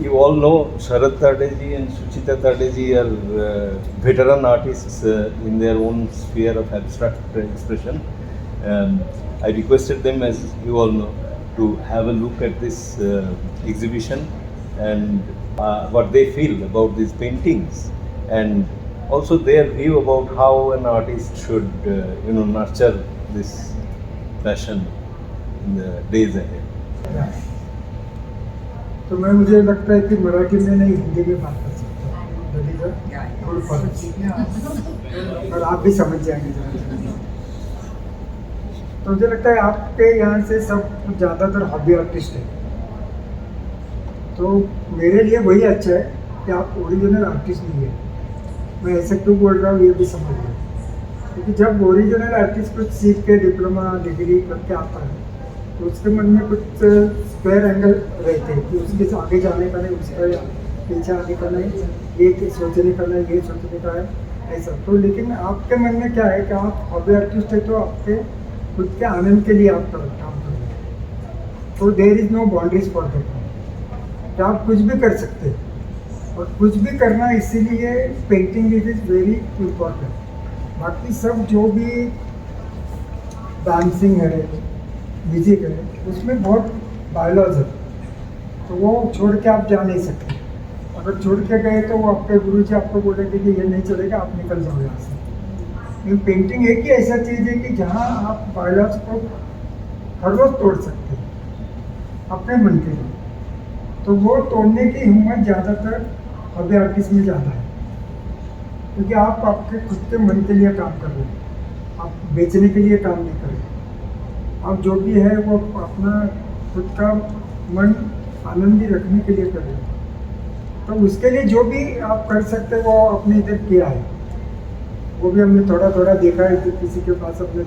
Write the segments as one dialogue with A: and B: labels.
A: You all know Sharad Tadeji and Suchita Tadeji are veteran artists in their own sphere of abstract expression. I requested them, as you all know, to have a look at this exhibition and what they feel about these paintings, and also their view about how an artist should, nurture this passion in the days ahead.
B: तो मुझे लगता है कि मराठी में नहीं हिंदी में बात कर सकता हूँ, थोड़ी फर्क और आप भी समझ जाएंगे जरा। तो मुझे लगता है आपके यहाँ से सब ज़्यादातर हॉबी आर्टिस्ट है, तो मेरे लिए वही अच्छा है कि आप ओरिजिनल आर्टिस्ट नहीं है। मैं ऐसे क्यों बोल रहा हूँ ये भी समझ लो, क्योंकि जब ओरिजिनल आर्टिस्ट कुछ सीख के डिप्लोमा डिग्री करके आता है तो उसके मन में कुछ स्क्वायर एंगल रहते हैं कि उसके आगे जाने का नहीं, उसका पीछे आने का नहीं, ये सोचने का नहीं, ये सोचने का है ऐसा। तो लेकिन आपके मन में क्या है कि आप हॉबी आर्टिस्ट है, तो आपके खुद के आनंद के लिए आप काम कर रहे हैं, तो there is no boundaries for that, कि आप कुछ भी कर सकते हैं और कुछ भी करना, इसीलिए पेंटिंग इज वेरी इम्पोर्टेंट। बाकी सब जो भी डांसिंग है, म्यूजिक है, उसमें बहुत बायोलॉज है, तो वो छोड़ के आप जा नहीं सकते। अगर छोड़ के गए तो वो आपके गुरुजी आपको बोलेंगे कि ये नहीं चलेगा, आप निकल जाओ यहाँ से। लेकिन पेंटिंग एक ही ऐसा चीज़ है कि जहाँ आप बायोलॉज को हर रोज तोड़ सकते हैं अपने मन के लिए, तो वो तोड़ने की हिम्मत ज़्यादातर हॉबी आर्टिस्ट में ज़्यादा है, क्योंकि आप आपके खुद के मन के लिए काम कर रहे हैं, आप बेचने के लिए काम नहीं कर रहे। आप जो भी है वो अपना खुद का मन आनंदी रखने के लिए कर रहे हैं, तो उसके लिए जो भी आप कर सकते हैं वो अपने इधर किया है, वो भी हमने थोड़ा थोड़ा देखा है, तो किसी के पास अपने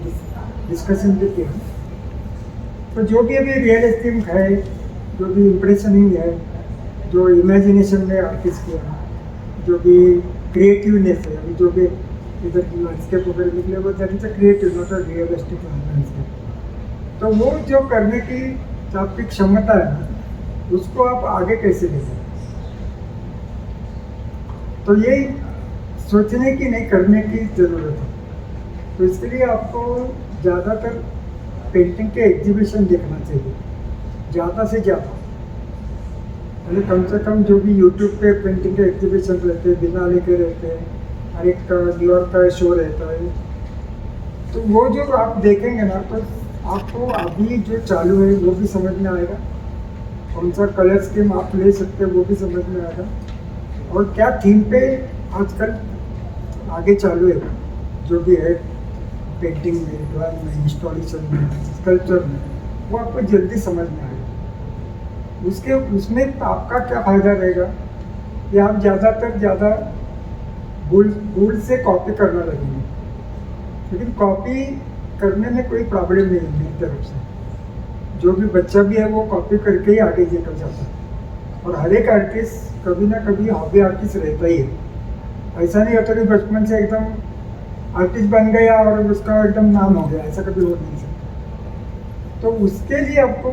B: डिस्कशन भी किया। तो जो भी अभी रियलिस्टिक है, जो भी इम्प्रेशनिंग है, जो इमेजिनेशन में आर्टिस्ट किया, जो भी क्रिएटिवनेस है, अभी जो भी इधर लैंडस्केप वगैरह निकले वो that is a creative, not a realistic landscape. तो वो जो करने की आपकी क्षमता है ना, उसको आप आगे कैसे ले सकते, तो ये सोचने की नहीं, करने की ज़रूरत है। तो इसके लिए आपको ज़्यादातर पेंटिंग के एग्जीबिशन देखना चाहिए, ज़्यादा से ज़्यादा, यानी कम से कम जो भी यूट्यूब पे पेंटिंग के एग्जीबिशन रहते हैं, बिनाले के रहते हैं, हर एक का न्यूयॉर्क का शो रहता है, तो वो जो आप देखेंगे ना, तो आपको अभी जो चालू है वो भी समझ में आएगा, कौन सा कलर स्कीम आप ले सकते हैं वो भी समझ में आएगा, और क्या थीम पे आजकल आगे चालू है, जो भी है पेंटिंग में, ड्राइंग में, इंस्टॉलेशन में, स्कल्पचर में, वो आपको जल्दी समझ में आएगा। उसमें आपका क्या फ़ायदा रहेगा कि आप ज़्यादा भूल से कॉपी करना लगेंगे, लेकिन कॉपी करने में कोई प्रॉब्लम नहीं है मेरी तरफ से। जो भी बच्चा भी है वो कॉपी करके ही आगे निकल जाता है, और हर एक आर्टिस्ट कभी ना कभी हॉबी आर्टिस्ट रहता ही है। ऐसा नहीं होता कि बचपन से एकदम आर्टिस्ट बन गया और उसका एकदम नाम हो गया, ऐसा कभी हो नहीं सकता। तो उसके लिए आपको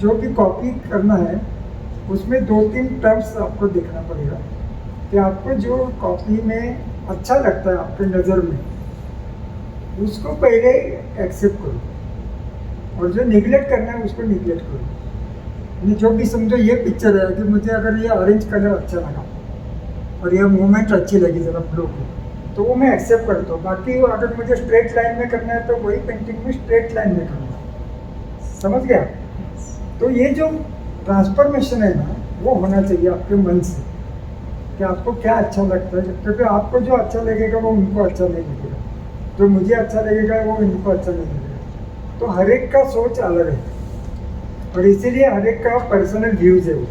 B: जो भी कॉपी करना है उसमें 2-3 टर्म्स आपको देखना पड़ेगा कि आपको जो कॉपी में अच्छा लगता है आपके नज़र में, उसको पहले एक्सेप्ट करो, और जो निगलेक्ट करना है उसको निगलेक्ट करो। जो भी समझो ये पिक्चर है कि मुझे अगर ये ऑरेंज कलर अच्छा लगा और ये मूवमेंट अच्छी लगी ज़रा फ्लो की, तो वो मैं एक्सेप्ट करता हूँ। बाकी अगर मुझे स्ट्रेट लाइन में करना है तो वही पेंटिंग में स्ट्रेट लाइन में करना, समझ गया? तो ये जो ट्रांसफॉर्मेशन है ना, वो होना चाहिए आपके मन से कि आपको क्या अच्छा लगता है, क्योंकि आपको जो अच्छा लगेगा वो उनको अच्छा नहीं लगेगा, जो मुझे अच्छा लगेगा वो इनको अच्छा नहीं लगेगा। तो हर एक का सोच अलग है, और इसीलिए हर एक का पर्सनल व्यूज है वो।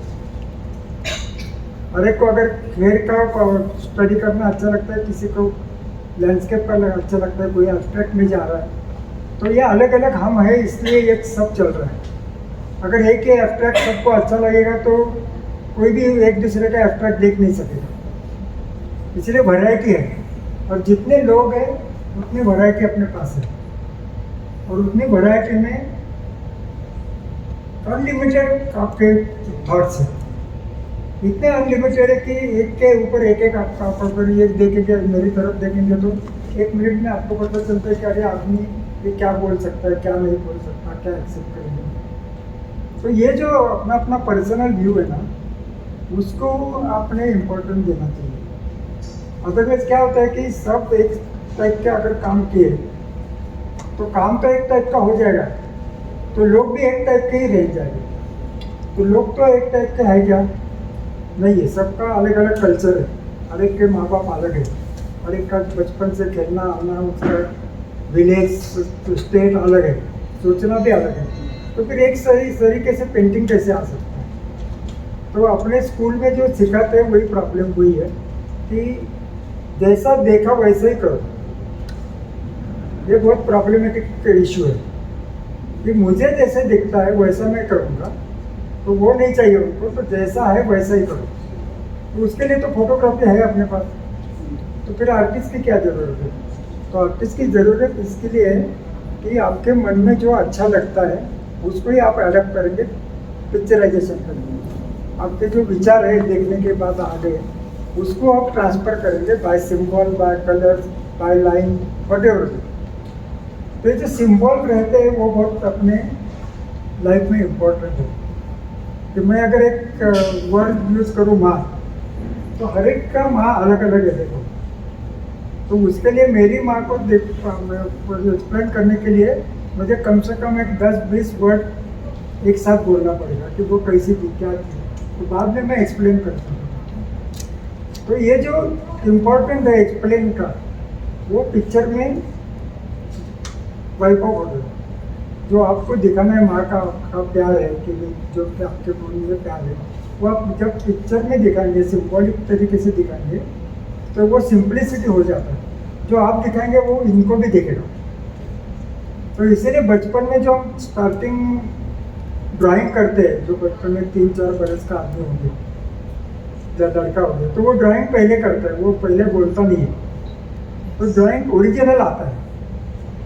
B: हर एक को अगर खेल का स्टडी करना अच्छा लगता है, किसी को लैंडस्केप का अच्छा लगता है, कोई एब्स्ट्रैक्ट में जा रहा है, तो ये अलग अलग हम है, इसलिए ये सब चल रहा है। अगर एक ही एब्स्ट्रैक्ट सबको अच्छा लगेगा तो कोई भी एक दूसरे का एब्स्ट्रैक्ट देख नहीं सकेगा, इसलिए वैरायटी है, और जितने लोग हैं उतनी वैरायटी अपने पास है, और उतनी वैरायटी में अनलिमिटेड आपके थॉट्स हैं। इतने अनलिमिटेड है कि एक के ऊपर एक आपका अगर ये देखेंगे, मेरी तरफ देखेंगे तो 1 मिनट में आपको पता चलता है कि अरे आदमी ये क्या बोल सकता है, क्या नहीं बोल सकता, क्या एक्सेप्ट करेंगे। तो ये जो अपना अपना पर्सनल व्यू है ना, उसको आपने इम्पोर्टेंस देना चाहिए। अदरवाइज क्या होता है कि सब एक टाइप के अगर काम किए तो काम तो एक टाइप का हो जाएगा, तो लोग भी एक टाइप के ही रह जाएंगे। तो लोग तो एक टाइप के है क्या? नहीं है, सबका अलग अलग कल्चर है, हर एक के माँ बाप अलग है, हर एक का बचपन से खेलना आना, उसका विलेज स्टेट अलग है, सोचना भी अलग है। तो फिर एक सही तरीके से पेंटिंग कैसे आ सकता है? तो अपने स्कूल में जो सिखाते हैं वही प्रॉब्लम हुई है कि जैसा देखा वैसे ही करो। ये बहुत प्रॉब्लमेटिक इशू है कि मुझे जैसे दिखता है वैसा मैं करूँगा, तो वो नहीं चाहिए उनको, तो जैसा है वैसा ही करो। तो उसके लिए तो फोटोग्राफी है अपने पास, तो फिर आर्टिस्ट की क्या ज़रूरत है? तो आर्टिस्ट की ज़रूरत इसके लिए है कि आपके मन में जो अच्छा लगता है उसको ही आप अडेप्ट करेंगे, पिक्चराइजेशन करेंगे। आपके जो विचार है देखने के बाद आ गए, उसको आप ट्रांसफ़र करेंगे by symbol, by colours, by line, whatever. तो ये जो सिंबल रहते हैं वो बहुत अपने लाइफ में इम्पोर्टेंट है। कि मैं अगर एक वर्ड यूज़ करूँ माँ, तो हर एक का माँ अलग अलग है देखो। तो उसके लिए मेरी माँ को एक्सप्लेन करने के लिए मुझे कम से कम एक 10-20 वर्ड एक साथ बोलना पड़ेगा कि वो कैसी थी, क्या थी, तो बाद में मैं एक्सप्लेन करता हूँ। तो ये जो इम्पोर्टेंट है एक्सप्लेन का, वो पिक्चर में वाइप आउट हो गया। जो आपको दिखाना है माँ का प्यार है कि जो कि आपके बोलने में प्यार है, वो आप जब पिक्चर में दिखाएंगे, सिंबॉलिक तरीके से दिखाएंगे, तो वो सिंप्लिसिटी हो जाता है। जो आप दिखाएंगे वो इनको भी दिखेगा। तो इसीलिए बचपन में जो हम स्टार्टिंग ड्राइंग करते हैं, जो बचपन में 3-4 बरस का आदमी होंगे या लड़का हो गया, तो वो ड्राइंग पहले करता है, वो पहले बोलता नहीं है। तो ड्राइंग ओरिजिनल आता है,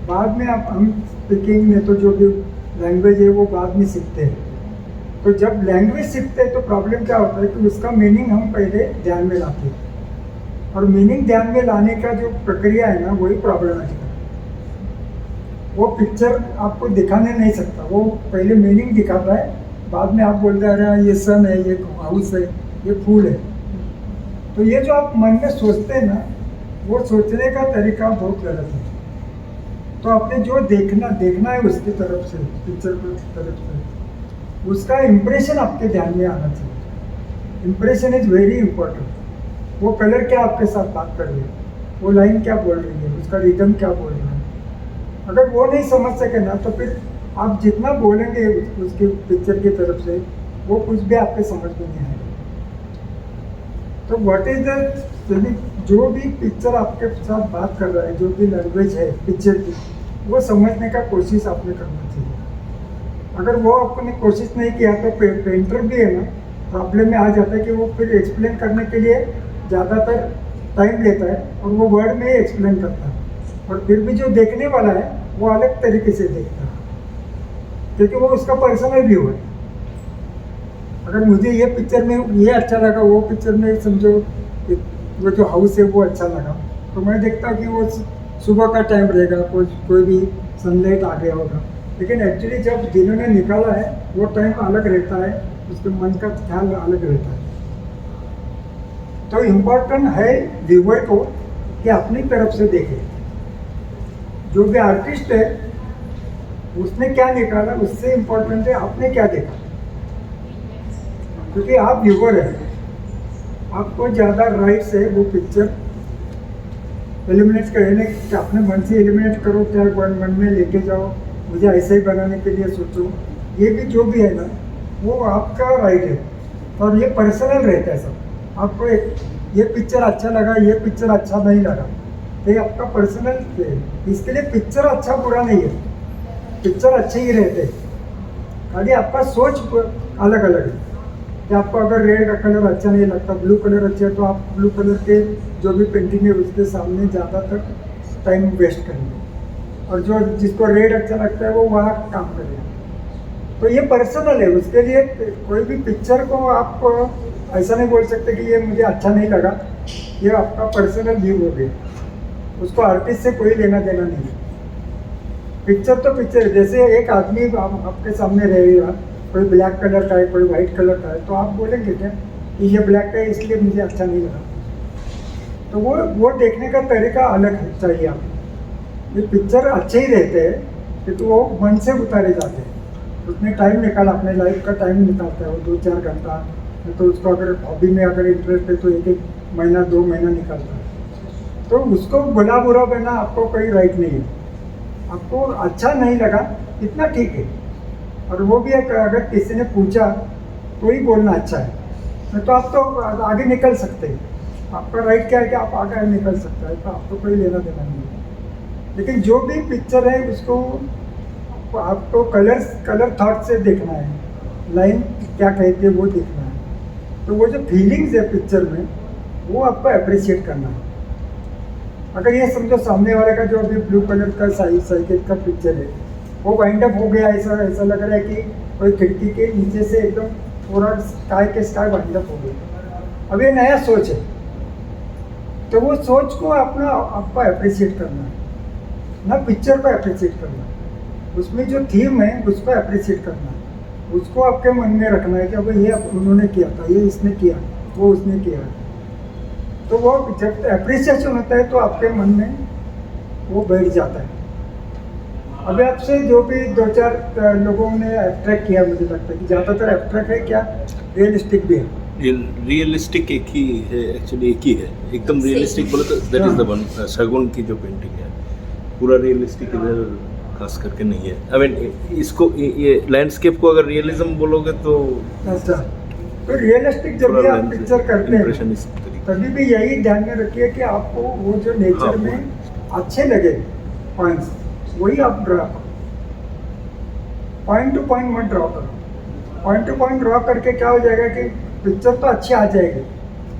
B: बाद में आप हम स्पीकिंग में तो जो भी लैंग्वेज है वो बाद में सीखते हैं। तो जब लैंग्वेज सीखते हैं तो प्रॉब्लम क्या होता है कि उसका मीनिंग हम पहले ध्यान में लाते हैं, और मीनिंग ध्यान में लाने का जो प्रक्रिया है ना, वही प्रॉब्लमेटिक है। वो पिक्चर आपको दिखाने नहीं सकता, वो पहले मीनिंग दिखाता है, बाद में आप बोलते हैं अरे ये सन है, ये हाउस है, ये फूल है। तो ये जो आप मन में सोचते हैं ना, वो सोचने का तरीका बहुत गलत है। तो आपने जो देखना है उसकी तरफ से, पिक्चर की तरफ से, उसका इम्प्रेशन आपके ध्यान में आना चाहिए। Impression is very important. वो कलर क्या आपके साथ बात कर रही है, वो लाइन क्या बोल रही है, उसका रिदम क्या बोल रहा है। अगर वो नहीं समझ सके ना, तो फिर आप जितना बोलेंगे उसके पिक्चर की तरफ से, वो कुछ भी आपके समझ में नहीं आएगा। तो व्हाट इज द, जो भी पिक्चर आपके साथ बात कर रहा है, जो भी लैंग्वेज है पिक्चर की, वो समझने का कोशिश आपने करना चाहिए। अगर वो आपने कोशिश नहीं किया तो पेंटर भी है ना, प्रॉब्लम में आ जाता है कि वो फिर एक्सप्लेन करने के लिए ज़्यादातर टाइम लेता है और वो वर्ड में ही एक्सप्लेन करता है, और फिर भी जो देखने वाला है वो अलग तरीके से देखता है, क्योंकि वो उसका पर्सनल व्यू है। अगर मुझे ये पिक्चर में ये अच्छा लगा, वो पिक्चर में समझो वो जो हाउस है वो अच्छा लगा, तो मैं देखता हूँ कि वो सुबह का टाइम रहेगा, कोई भी सनलाइट आ गया होगा, लेकिन एक्चुअली जब जिन्होंने निकाला है वो टाइम अलग रहता है, उसके मन का ख्याल अलग रहता है। तो इम्पोर्टेंट है व्यूअर को कि अपनी तरफ से देखे, जो भी आर्टिस्ट है उसने क्या निकाला, उससे इम्पोर्टेंट है आपने क्या देखा, क्योंकि आप व्यूअर है, आपको ज़्यादा राइट्स है वो पिक्चर एलिमिनेट करने, अपने मन से एलिमिनेट करो, क्या मन में लेके जाओ, मुझे ऐसे ही बनाने के लिए सोचो, ये भी जो भी है ना वो आपका राइट है, और ये पर्सनल रहता है सब। आपको एक ये पिक्चर अच्छा लगा, ये पिक्चर अच्छा नहीं लगा, तो ये आपका पर्सनल है। इसके लिए पिक्चर अच्छा बुरा नहीं है, पिक्चर अच्छे ही रहते हैं, खाली आपका सोच अलग अलग है। कि आपको अगर रेड का कलर अच्छा नहीं लगता, ब्लू कलर अच्छा है, तो आप ब्लू कलर के जो भी पेंटिंग है उसके सामने ज़्यादातर टाइम वेस्ट करेंगे, और जो जिसको रेड अच्छा लगता है वो वहाँ काम करेगा। तो ये पर्सनल है, उसके लिए कोई भी पिक्चर को आप ऐसा नहीं बोल सकते कि ये मुझे अच्छा नहीं लगा, ये आपका पर्सनल व्यू हो गया, उसको आर्टिस्ट से कोई लेना देना नहीं है। पिक्चर तो पिक्चर है, जैसे एक आदमी आपके सामने रहेगा, कोई ब्लैक कलर का है, कोई वाइट कलर का है, तो आप बोलेंगे क्या कि ये ब्लैक का है इसलिए मुझे अच्छा नहीं लगा। तो वो देखने का तरीका अलग है चाहिए आपको। ये पिक्चर अच्छे ही रहते हैं क्योंकि वो मन से उतारे जाते हैं, उसने टाइम निकाला, अपने लाइफ का टाइम निकालता है वो 2-4 घंटा, तो उसको अगर हॉबी में अगर इंटरेस्ट है तो 1-1 महीना 2 महीना निकालता है। तो उसको भला बुरा बनना आपको कोई राइट नहीं है। आपको अच्छा नहीं लगा इतना ठीक है, और वो भी अगर किसी ने पूछा तो ही बोलना अच्छा है, नहीं तो आप तो आगे निकल सकते हैं। आपका राइट क्या है कि आप आगे निकल सकते हैं, तो आपको कोई लेना देना नहीं है। लेकिन जो भी पिक्चर है उसको आपको कलर थॉट से देखना है, लाइन क्या कहती है वो देखना है। तो वो जो फीलिंग्स है पिक्चर में वो आपको अप्रिशिएट करना है। अगर ये समझो सामने वाले का जो अभी ब्लू कलर का साइकिल का पिक्चर है वो वाइंड अप हो गया, ऐसा लग रहा है कि कोई खिड़की के नीचे से एकदम पूरा स्काई वाइंड अप हो गया। अब ये नया सोच है, तो वो सोच को आपको अप्रिशिएट करना है, ना पिक्चर को अप्रिशिएट करना है। उसमें जो थीम है उसको अप्रिशिएट करना है, उसको आपके मन में रखना है कि अब ये उन्होंने किया था, ये इसने किया, वो उसने किया। तो वो जब अप्रिसिएशन होता है तो आपके मन में वो बैठ जाता है। अभी आपसे जो भी 2-4 लोगों ने अट्रैक्ट किया, मुझे लगता है कि ज़्यादातर अट्रैक्ट है, क्या रियलिस्टिक भी है।
A: रियलिस्टिक एक ही है, एक्चुअली एक ही है, एकदम रियलिस्टिक बोले तो दैट इज द वन। शगुन की जो पेंटिंग है पूरा रियलिस्टिक इधर खास करके नहीं है। आई मीन इसको ये लैंडस्केप को अगर रियलिज्म बोलोगे तो
B: अच्छा, तो रियलिस्टिक जब भी आप पिक्चर करते हैं
A: impression इस तरीके।
B: तभी भी यही ध्यान में रखिए कि आपको वो जो नेचर
A: हाँ,
B: में अच्छे लगे पॉइंट्स, वही आप ड्रा करो। पॉइंट टू पॉइंट मत ड्रॉ करो। पॉइंट टू पॉइंट ड्रॉ करके क्या हो जाएगा कि पिक्चर तो अच्छी आ जाएगी,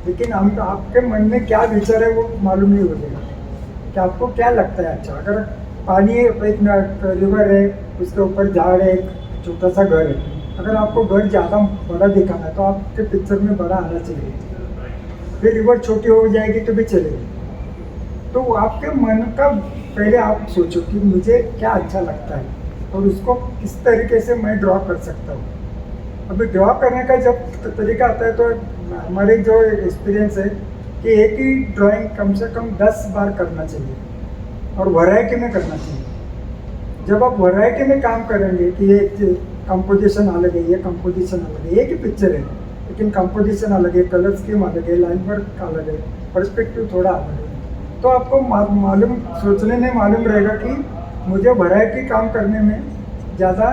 B: लेकिन हम आपके मन में क्या विचार है वो मालूम नहीं हो जाएगा कि आपको क्या लगता है अच्छा। अगर पानी है, एक रिवर है, उसके ऊपर झाड़ है, एक छोटा सा घर है, अगर आपको घर ज़्यादा बड़ा दिखाना है तो आपके पिक्चर में बड़ा आना चाहिए। फिर रिवर छोटी हो जाएगी तो भी चलेगी। तो आपके मन का पहले आप सोचो कि मुझे क्या अच्छा लगता है और उसको किस तरीके से मैं ड्रॉ कर सकता हूँ। अभी ड्रॉ करने का जब तरीका आता है तो हमारे जो एक्सपीरियंस है कि एक ही ड्राइंग कम से कम 10 बार करना चाहिए और वैरायटी में करना चाहिए। जब आप वैरायटी में काम करेंगे कि ये कंपोजिशन अलग है, ये कंपोजिशन अलग है, एक ही पिक्चर है लेकिन कंपोजिशन अलग है, कलर स्कीम अलग है, लाइन वर्क अलग है, पर्सपेक्टिव थोड़ा अलग है, तो आपको मालूम सोचने में मालूम रहेगा कि मुझे वैरायटी काम करने में ज़्यादा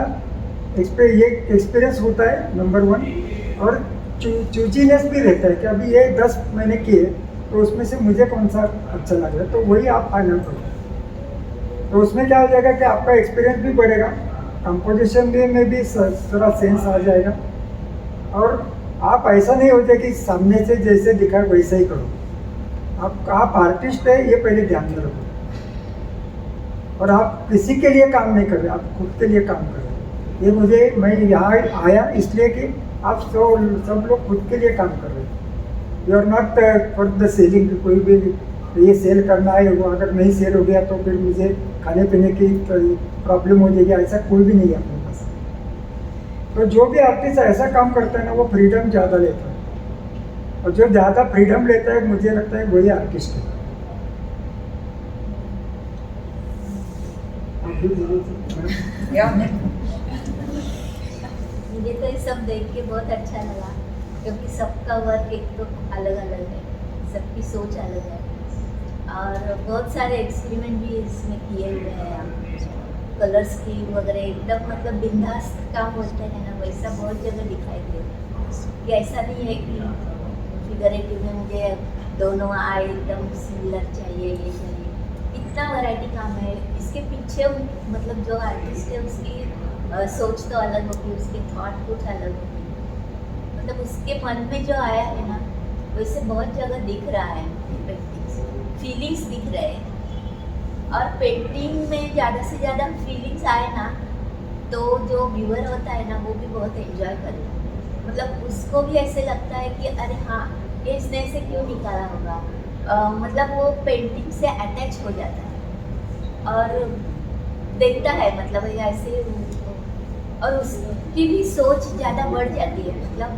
B: ये एक्सपीरियंस होता है नंबर 1। और चूजीनेस भी रहता है कि अभी ये 10 मैंने किए तो उसमें से मुझे कौन सा अच्छा लग रहा है, तो वही आप फाइनल करो। तो उसमें क्या हो जाएगा कि आपका एक्सपीरियंस भी बढ़ेगा, कंपोजिशन में भी थोड़ा सेंस आ जाएगा, और आप ऐसा नहीं हो जाए कि सामने से जैसे दिखा वैसा ही करो। आप आर्टिस्ट है ये पहले ध्यान में रखो, और आप किसी के लिए काम नहीं कर रहे, आप खुद के लिए काम कर रहे हैं। मैं यहाँ आया इसलिए कि आप सब लोग खुद के लिए काम कर रहे हैं। You are not for the selling. कोई भी ये सेल करना है, वो अगर नहीं सेल हो गया तो फिर मुझे खाने पीने की प्रॉब्लम हो जाएगी, ऐसा कोई भी नहीं है अपने पास। तो जो भी आर्टिस्ट ऐसा काम करता है ना वो फ्रीडम ज़्यादा लेता है, और जो ज़्यादा फ्रीडम लेता है मुझे लगता है वही आर्टिस्ट है।
C: मुझे तो ये सब देख के बहुत अच्छा लगा, क्योंकि सबका वर्क एक तो अलग अलग है, सबकी सोच अलग है, और बहुत सारे एक्सपेरिमेंट भी इसमें किए हुए हैं। कलर स्कीम वगैरह एकदम मतलब बिंदास काम होता है ना, वैसा बहुत जगह दिखाई दे रहा है कि ऐसा नहीं है कि फिगरेटिव में मुझे दोनों आए एकदम सिमिलर चाहिए, ये चाहिए। इतना वैरायटी काम है इसके पीछे, मतलब जो आर्टिस्ट है उसकी सोच तो अलग होगी, उसके थॉट कुछ अलग होगी, मतलब उसके मन में जो आया है ना वैसे बहुत जगह दिख रहा है, फीलिंग्स दिख रहे हैं। और पेंटिंग में ज़्यादा से ज़्यादा फीलिंग्स आए ना तो जो व्यूअर होता है ना वो भी बहुत एंजॉय करेगा। मतलब उसको भी ऐसे लगता है कि अरे हाँ, ये इसने ऐसे क्यों निकाला होगा। मतलब वो पेंटिंग से अटैच हो जाता है और देखता है, मतलब ये ऐसे, और उसकी भी सोच ज़्यादा बढ़ जाती है। मतलब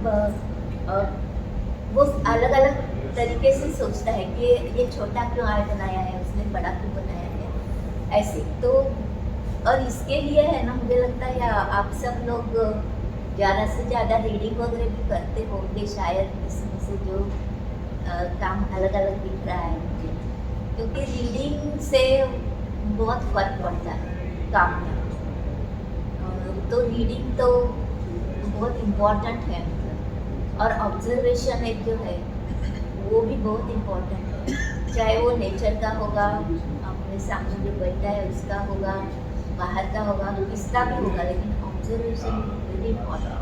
C: वो अलग अलग तरीके से सोचता है कि ये छोटा क्यों आर्ट बनाया है, उसने बड़ा क्यों बनाया है, ऐसे तो। और इसके लिए है ना, मुझे लगता है आप सब लोग ज़्यादा से ज़्यादा रीडिंग वगैरह भी करते होंगे शायद, इसमें से जो काम अलग अलग दिख रहा है मुझे, क्योंकि रीडिंग से बहुत फर्क पड़ता है काम में। तो रीडिंग तो बहुत इम्पोर्टेंट है, और ऑब्जर्वेशन एक जो है वो भी बहुत इम्पोर्टेंट है, चाहे वो नेचर का होगा, अपने सामने जो बैठा है उसका होगा, बाहर का होगा, किसका भी होगा, लेकिन ऑब्जर्वेशन वेरी इम्पोर्टेंट।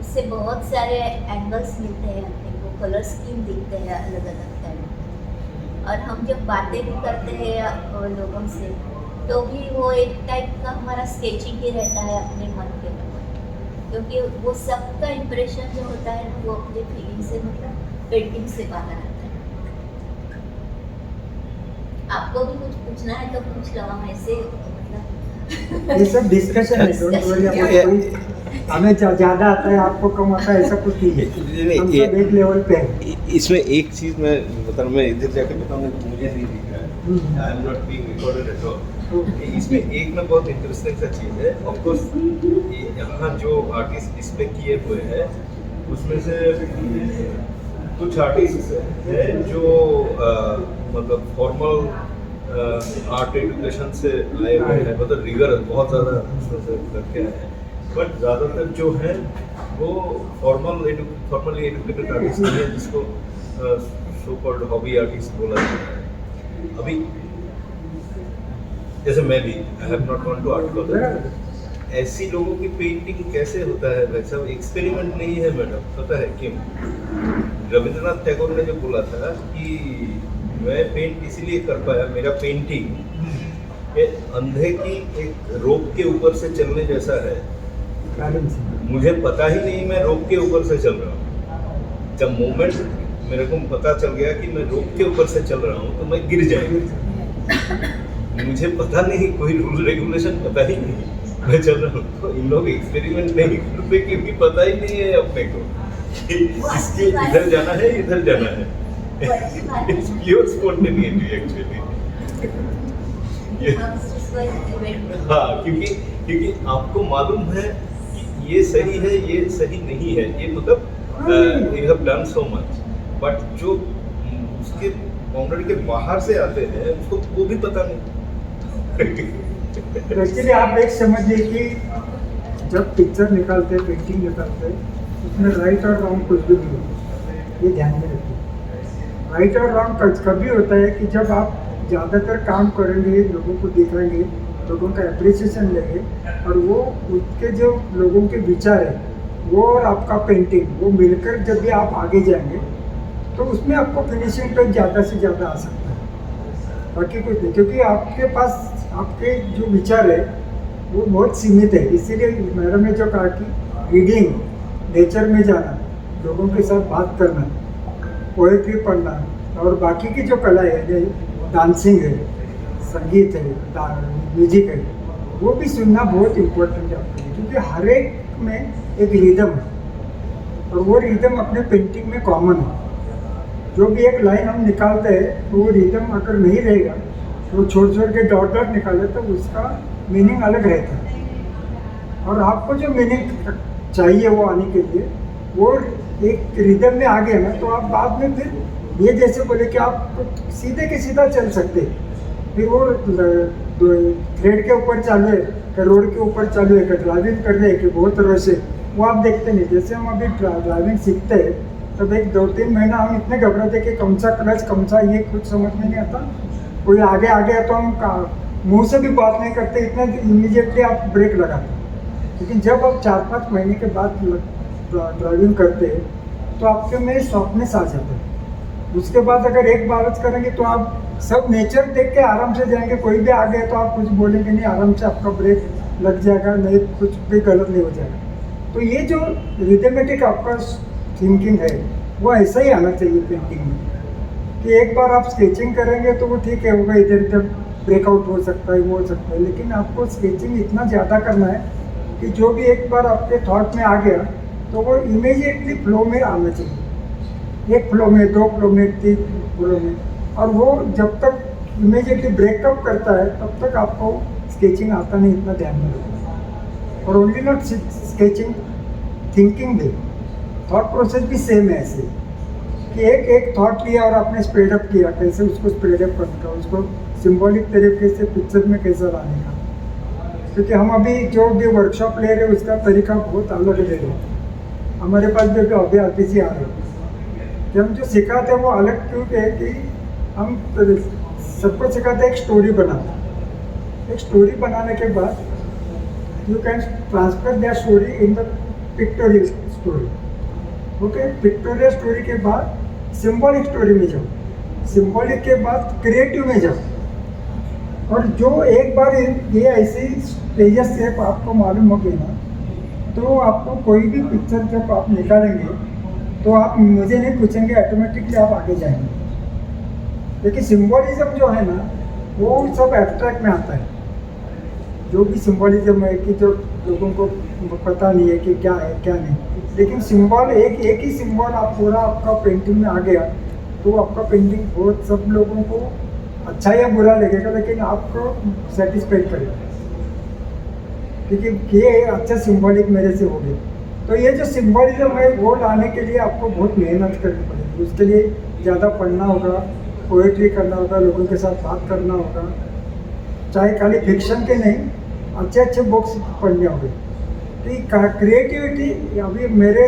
C: इससे बहुत सारे एंगल्स मिलते हैं अपने को, कलर स्कीम दिखते हैं अलग अलग टाइप। और हम जब बातें भी करते हैं लोगों से, तो भी वो एक टाइप का हमारा स्केचिंग ही रहता है अपने मन के ऊपर, क्योंकि वो सबका इम्प्रेशन जो होता है ना, वो अपने फीलिंग से, मतलब पेंटिंग से बाहर आता है। आपको भी कुछ पूछना है तो पूछ लो, हम ऐसे मतलब
B: ये सब डिस्कशन है, डोंट वरी अबाउट कोई हमें ज़्यादा आता है आपको कम आता है ऐसा कुछ नहीं है, हम सब एक लेवल पे हैं।
A: इसमें एक चीज मैं बता रहा हूँ, मैं इधर जाके बताऊंगा तो मुझे नहीं दिख रहा है, I am not being recorded at all. इसमें एक ना बहुत इंटरेस्टिंग सा चीज़ है, ऑफ कोर्स यहाँ जो आर्टिस्ट डिस्प्ले किए हुए हैं उसमें से कुछ आर्टिस्ट हैं जो मतलब फॉर्मल आर्ट एजुकेशन से आए हुए हैं, मतलब रिगर बहुत ज़्यादा उसमें से करके आए हैं, बट ज़्यादातर जो हैं वो फॉर्मली एजुकेटेड आर्टिस्ट नहीं है, जिसको सो कॉल्ड हॉबी आर्टिस्ट बोला जाता है। अभी जैसे मैं भी, I have not gone to art college, ऐसी लोगों की पेंटिंग कैसे होता है भाई साहब, एक्सपेरिमेंट नहीं है मैडम, पता है क्यों? रविंद्रनाथ टैगोर ने जो बोला था कि मैं पेंट इसीलिए कर पाया, मेरा पेंटिंग अंधे की एक रोप के ऊपर से चलने जैसा है, मुझे पता ही नहीं मैं रोप के ऊपर से चल रहा हूँ। जब मोमेंट मेरे को पता चल गया कि मैं रोप के ऊपर से चल रहा हूँ तो मैं गिर जाएगा, मुझे पता नहीं, कोई रूल रेगुलेशन पता ही नहीं, मैं चल रहा हूँ। तो इन लोग एक्सपेरिमेंट नहीं करते क्योंकि पता ही नहीं है अपने को कि इसके इधर जाना है, इधर जाना है। It's pure spontaneity actually. हाँ, क्योंकि आपको मालूम है कि ये सही है, ये सही नहीं है, ये मतलब you have done so much, but जो उसके बाउंड्री के बाहर से आते हैं उसको वो भी पता नहीं।
B: एक्चुअली आप एक समझिए कि जब पिक्चर निकालते हैं, पेंटिंग निकालते हैं, उसमें राइट और रॉन्ग कुछ भी नहीं होता, ये ध्यान में रखिए। राइट और रॉन्ग कभी होता है कि जब आप ज़्यादातर काम करेंगे, लोगों को दिखाएंगे, लोगों का एप्रिसिएशन लेंगे, और वो उसके जो लोगों के विचार है वो और आपका पेंटिंग वो मिलकर जब भी आप आगे जाएंगे तो उसमें आपको फिनिशिंग पे ज़्यादा से ज़्यादा आ सकता है, बाकी कुछ नहीं, क्योंकि आपके पास आपके जो विचार है वो बहुत सीमित है। इसीलिए मैडम ने जो कहा कि रीडिंग, नेचर में जाना, लोगों के साथ बात करना, पोएट्री पढ़ना, और बाकी की जो कला है, डांसिंग है, संगीत है, म्यूजिक है, वो भी सुनना बहुत इम्पोर्टेंट है आपके लिए, क्योंकि हर एक में एक रिदम है और वो रिदम अपने पेंटिंग में कॉमन है। जो भी एक लाइन हम निकालते हैं तो वो रिदम अगर नहीं रहेगा तो छोड़ छोड़ के डॉट डॉट निकाले तो उसका मीनिंग अलग रहता है, और आपको जो मीनिंग चाहिए वो आने के लिए वो एक रिदम में आ गया ना, तो आप बाद में फिर ये जैसे बोले कि आप सीधे के सीधा चल सकते, फिर वो थ्रेड के ऊपर चालू है कि रोड के ऊपर चालू है कि ड्राइविंग कर रहे हैं कि बहुत तरह से, वो आप देखते नहीं। जैसे हम अभी ड्राइविंग सीखते हैं तब एक 2-3 महीना हम इतने घबराते कि कौन सा क्लच कौन सा, ये कुछ समझ में नहीं आता, कोई आगे आ गया तो हम मुंह से भी बात नहीं करते, इतना इमीडिएटली आप ब्रेक लगाते। लेकिन जब आप 4-5 महीने के बाद ड्राइविंग करते हैं तो आपके में सॉफ्टनेस आ जाता है। उसके बाद अगर एक बार करेंगे तो आप सब नेचर देख के आराम से जाएंगे, कोई भी आ गया तो आप कुछ बोलेंगे नहीं, आराम से आपका ब्रेक लग जाएगा, नहीं कुछ भी गलत नहीं हो जाएगा। तो ये जो रिथमेटिक आपका थिंकिंग है वो ऐसा ही आना चाहिए पेंटिंग में, कि एक बार आप स्केचिंग करेंगे तो वो ठीक है होगा, इधर उधर ब्रेकआउट हो सकता है, वो हो सकता है, लेकिन आपको स्केचिंग इतना ज़्यादा करना है कि जो भी एक बार आपके थॉट में आ गया तो वो इमीडिएटली फ्लो में आना चाहिए, एक फ्लो में, दो फ्लो में, तीन फ्लो में, और वो जब तक इमीडिएटली ब्रेकअप करता है तब तक आपको स्केचिंग आता नहीं, इतना ध्यान में रखो। और ओनली नॉट स्केचिंग, थिंकिंग भी, थॉट प्रोसेस भी सेम है ऐसे, कि एक थॉट लिया और आपने स्प्रेड अप किया, कैसे उसको स्प्रेड अप करने का, उसको सिंबॉलिक तरीके से पिक्चर में कैसे लाने का, क्योंकि हम अभी जो भी वर्कशॉप ले रहे हैं उसका तरीका बहुत अलग ले रहे हैं। हमारे पास जो अभी आर्टिस्ट आ रहे हैं कि हम जो सिखाते हैं वो अलग, क्योंकि है कि हम सबको सिखाते हैं एक स्टोरी बनाते, एक स्टोरी बनाने के बाद you can transfer that story in the pictorial story. Okay, pictorial story के बाद सिंबॉलिक स्टोरी में जाओ, सिंबॉलिक के बाद क्रिएटिव में जाओ, और जो एक बार ये ऐसी स्टेजेस से आपको मालूम हो गई ना, तो आपको कोई भी पिक्चर जब आप निकालेंगे तो आप मुझे नहीं पूछेंगे, ऑटोमेटिकली आप आगे जाएंगे। लेकिन सिंबॉलिज्म जो है ना वो सब एब्स्ट्रैक्ट में आता है, जो भी सिंबॉलिज्म है कि जो लोगों को पता नहीं है कि क्या है क्या नहीं, लेकिन सिंबल एक ही सिंबल आप पूरा आपका पेंटिंग में आ गया तो आपका पेंटिंग बहुत सब लोगों को अच्छा या बुरा लगेगा, लेकिन आपको सेटिस्फाइड करेगा, क्योंकि ये अच्छा सिंबॉलिक मेरे से हो गया। तो ये जो सिंबॉलिज्म है वो लाने के लिए आपको बहुत मेहनत करनी पड़ेगी, उसके लिए ज़्यादा पढ़ना होगा, पोएट्री करना होगा, लोगों के साथ बात करना होगा, चाहे खाली फिक्शन के नहीं, अच्छे अच्छे बुक्स पढ़ने होंगे। तो क्रिएटिविटी अभी मेरे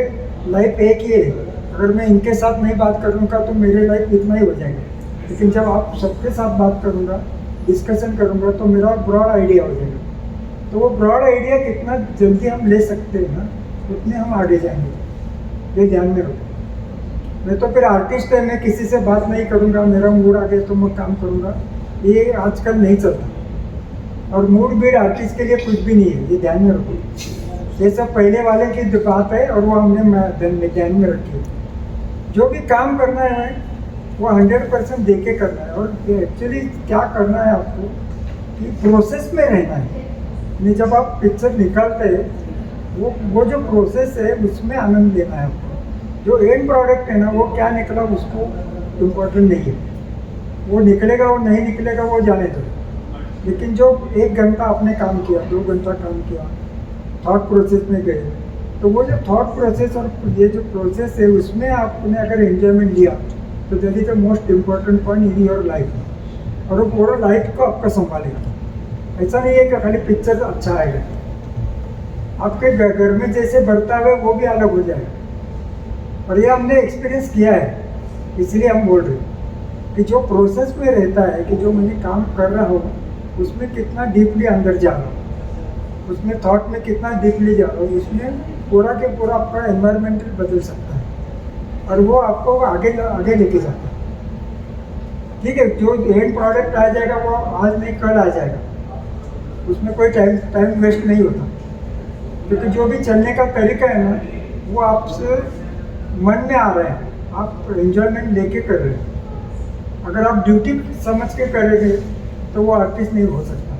B: लाइफ एक ही है, अगर मैं इनके साथ नहीं बात करूँगा तो मेरे लाइफ इतना ही हो जाएगा, लेकिन जब आप सबके साथ बात करूँगा, डिस्कशन करूँगा तो मेरा ब्रॉड आइडिया हो जाएगा। तो वो ब्रॉड आइडिया कितना जल्दी हम ले सकते हैं ना, उतने हम आगे जाएंगे, ये ध्यान में रखो। मैं तो फिर आर्टिस्ट है, मैं किसी से बात नहीं करूँगा, मेरा मूड आ गया तो मैं काम करूँगा, ये आजकल नहीं चलता। और मूड बीड आर्टिस्ट के लिए कुछ भी नहीं है, ये ध्यान में रखो। ये सब पहले वाले की बात है और वो हमने ध्यान में रखी है। जो भी काम करना है वो 100% दे के करना है, और एक्चुअली क्या करना है आपको कि प्रोसेस में रहना है। नहीं, जब आप पिक्चर निकालते हैं वो जो प्रोसेस है उसमें आनंद लेना है आपको। जो एंड प्रोडक्ट है ना वो क्या निकला उसको इम्पोर्टेंट नहीं है, वो निकलेगा वो नहीं निकलेगा वो जाने दो, लेकिन जो 1 घंटा आपने काम किया, 2 घंटा काम किया, थॉट प्रोसेस में गए, तो वो जो थॉट प्रोसेस और ये जो प्रोसेस है उसमें आपने अगर एंजॉयमेंट लिया तो that is the most important point in your life, और वो पूरा लाइफ को आपका संभालेगा। ऐसा नहीं है कि खाली पिक्चर अच्छा आएगा, आपके घर में जैसे बढ़ता है वो भी अलग हो जाएगा। और ये हमने एक्सपीरियंस किया है, इसलिए हम बोल रहे हैं कि जो प्रोसेस में रहता है कि जो मैंने काम कर रहा हूँ उसमें कितना डीपली अंदर जा रहा हूँ, उसमें थॉट में कितना डीपली जा रहा हूँ, उसमें पूरा के पूरा आपका एनवायरमेंटल बदल सकता है और वो आपको आगे आगे लेके जाता है। ठीक है, जो एंड प्रोडक्ट आ जाएगा वो आज नहीं कल आ जाएगा, उसमें कोई टाइम वेस्ट नहीं होता, क्योंकि जो भी चलने का तरीका है ना वो आपसे मन में आ रहा है, आप एंजॉयमेंट लेके कर रहे हैं। अगर आप ड्यूटी समझ के करेंगे तो वो आर्टिस्ट नहीं हो सकता,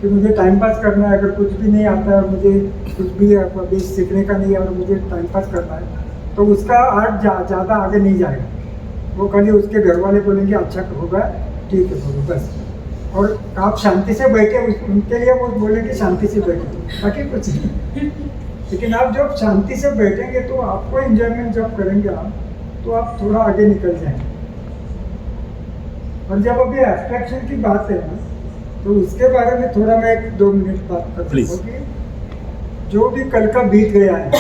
B: कि मुझे टाइम पास करना है, अगर कुछ भी नहीं आता है, मुझे कुछ भी अभी सीखने का नहीं है और मुझे टाइम पास करना है, तो उसका आर्ट ज़्यादा आगे नहीं जाएगा। वो खाली उसके घर वाले बोलेंगे अच्छा होगा, ठीक है बोलो बस, और आप शांति से बैठे, उनके लिए वो बोलेंगे शांति से बैठे, बाकी कुछ नहीं। लेकिन आप जब शांति से बैठेंगे तो आपको एंजॉयमेंट जब करेंगे आप, तो आप थोड़ा आगे निकल जाएंगे। और जब अभी एब्स्ट्रैक्शन की बात है ना, तो उसके बारे में थोड़ा मैं 1-2 मिनट बात करता हूँ कि जो भी कल का बीत गया है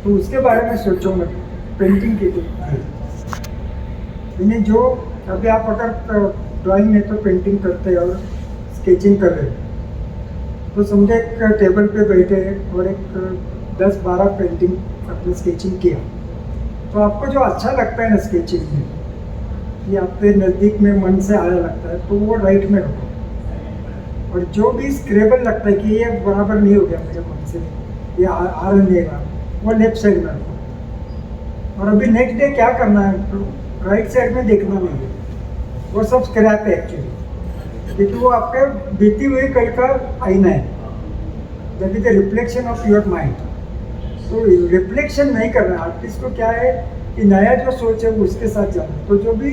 B: तो उसके बारे में सोचो मत, पेंटिंग की इन्हें जो अभी आप अगर ड्राइंग में तो पेंटिंग करते हैं और स्केचिंग कर रहे हैं, तो समझे एक टेबल पे बैठे और एक 10-12 पेंटिंग अपने स्केचिंग किया, तो आपको जो अच्छा लगता है ना स्केचिंग में, ये आपके नज़दीक में मन से आया लगता है, तो वो राइट में रखो। और जो भी स्क्रेबल लगता है कि ये बराबर नहीं हो गया मेरे मन से, ये आ नहीं रहा, वो लेफ्ट साइड में रखो। और अभी नेक्स्ट डे क्या करना है, तो राइट साइड में देखना नहीं है, वो सब स्क्रैप है एक्चुअली, क्योंकि वो आपके बीती हुई कल का आईना है, that is the reflection of your mind. तो रिफ्लेक्शन नहीं करना, आर्टिस्ट को क्या है कि नया जो सोच है वो उसके साथ जाना, तो जो भी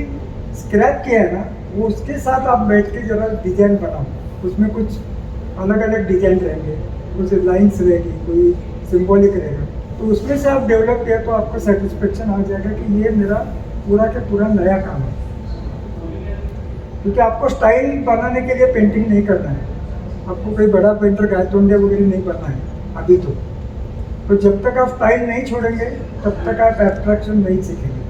B: स्क्रैप किया है ना वो उसके साथ आप बैठ के जरा डिजाइन बनाओ, उसमें कुछ अलग अलग डिजाइन रहेंगे, कुछ लाइन्स रहेगी, कोई सिंबॉलिक रहेगा, तो उसमें से आप डेवलप किया तो आपको सेटिस्फेक्शन आ जाएगा कि ये मेरा पूरा के पूरा नया काम है। क्योंकि आपको स्टाइल बनाने के लिए पेंटिंग नहीं करना है, आपको कोई बड़ा पेंटर गायतोंडे वगैरह नहीं बनना है अभी तो जब तक आप स्टाइल नहीं छोड़ेंगे तब तक आप एब्स्ट्रैक्शन नहीं सीखेंगे।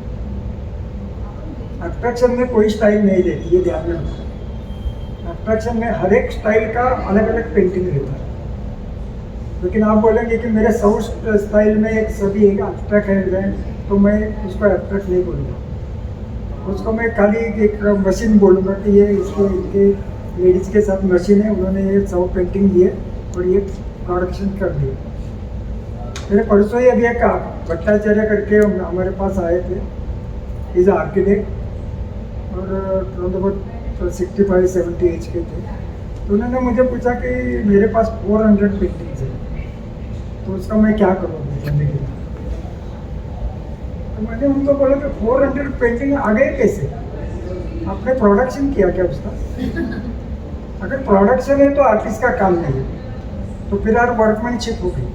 B: एब्स्ट्रैक्शन में कोई स्टाइल नहीं रहती, ये ध्यान में रखो। एब्स्ट्रैक्शन में हर एक स्टाइल का अलग अलग पेंटिंग रहता है, लेकिन आप बोलेंगे कि मेरे सब स्टाइल में एक सभी एक एब्स्ट्रैक्ट है, तो मैं उसको एब्स्ट्रैक्ट नहीं बोलूँगा, उसको मैं खाली एक मशीन बोलूँगा कि ये इसको इनके लेडीज़ के साथ मशीन है, उन्होंने ये सब पेंटिंग दिए और ये प्रोडक्शन कर दिए। मेरे परसों ही अभी एक भट्टाचार्य करके हमारे पास आए थे, इज आर्किटेक्ट और अराउंड अबाउट 65-70 एज के थे। तो उन्होंने मुझे पूछा कि मेरे पास 400 पेंटिंग्स है, तो उसका मैं क्या करूँ जिंदगी में। तो मैंने उनको बोला कि 400 पेंटिंग आ गए कैसे, आपने प्रोडक्शन किया क्या उसका? अगर प्रोडक्शन है तो आर्टिस्ट का काम नहीं है, तो फिर यार वर्कमैनशिप हो गई।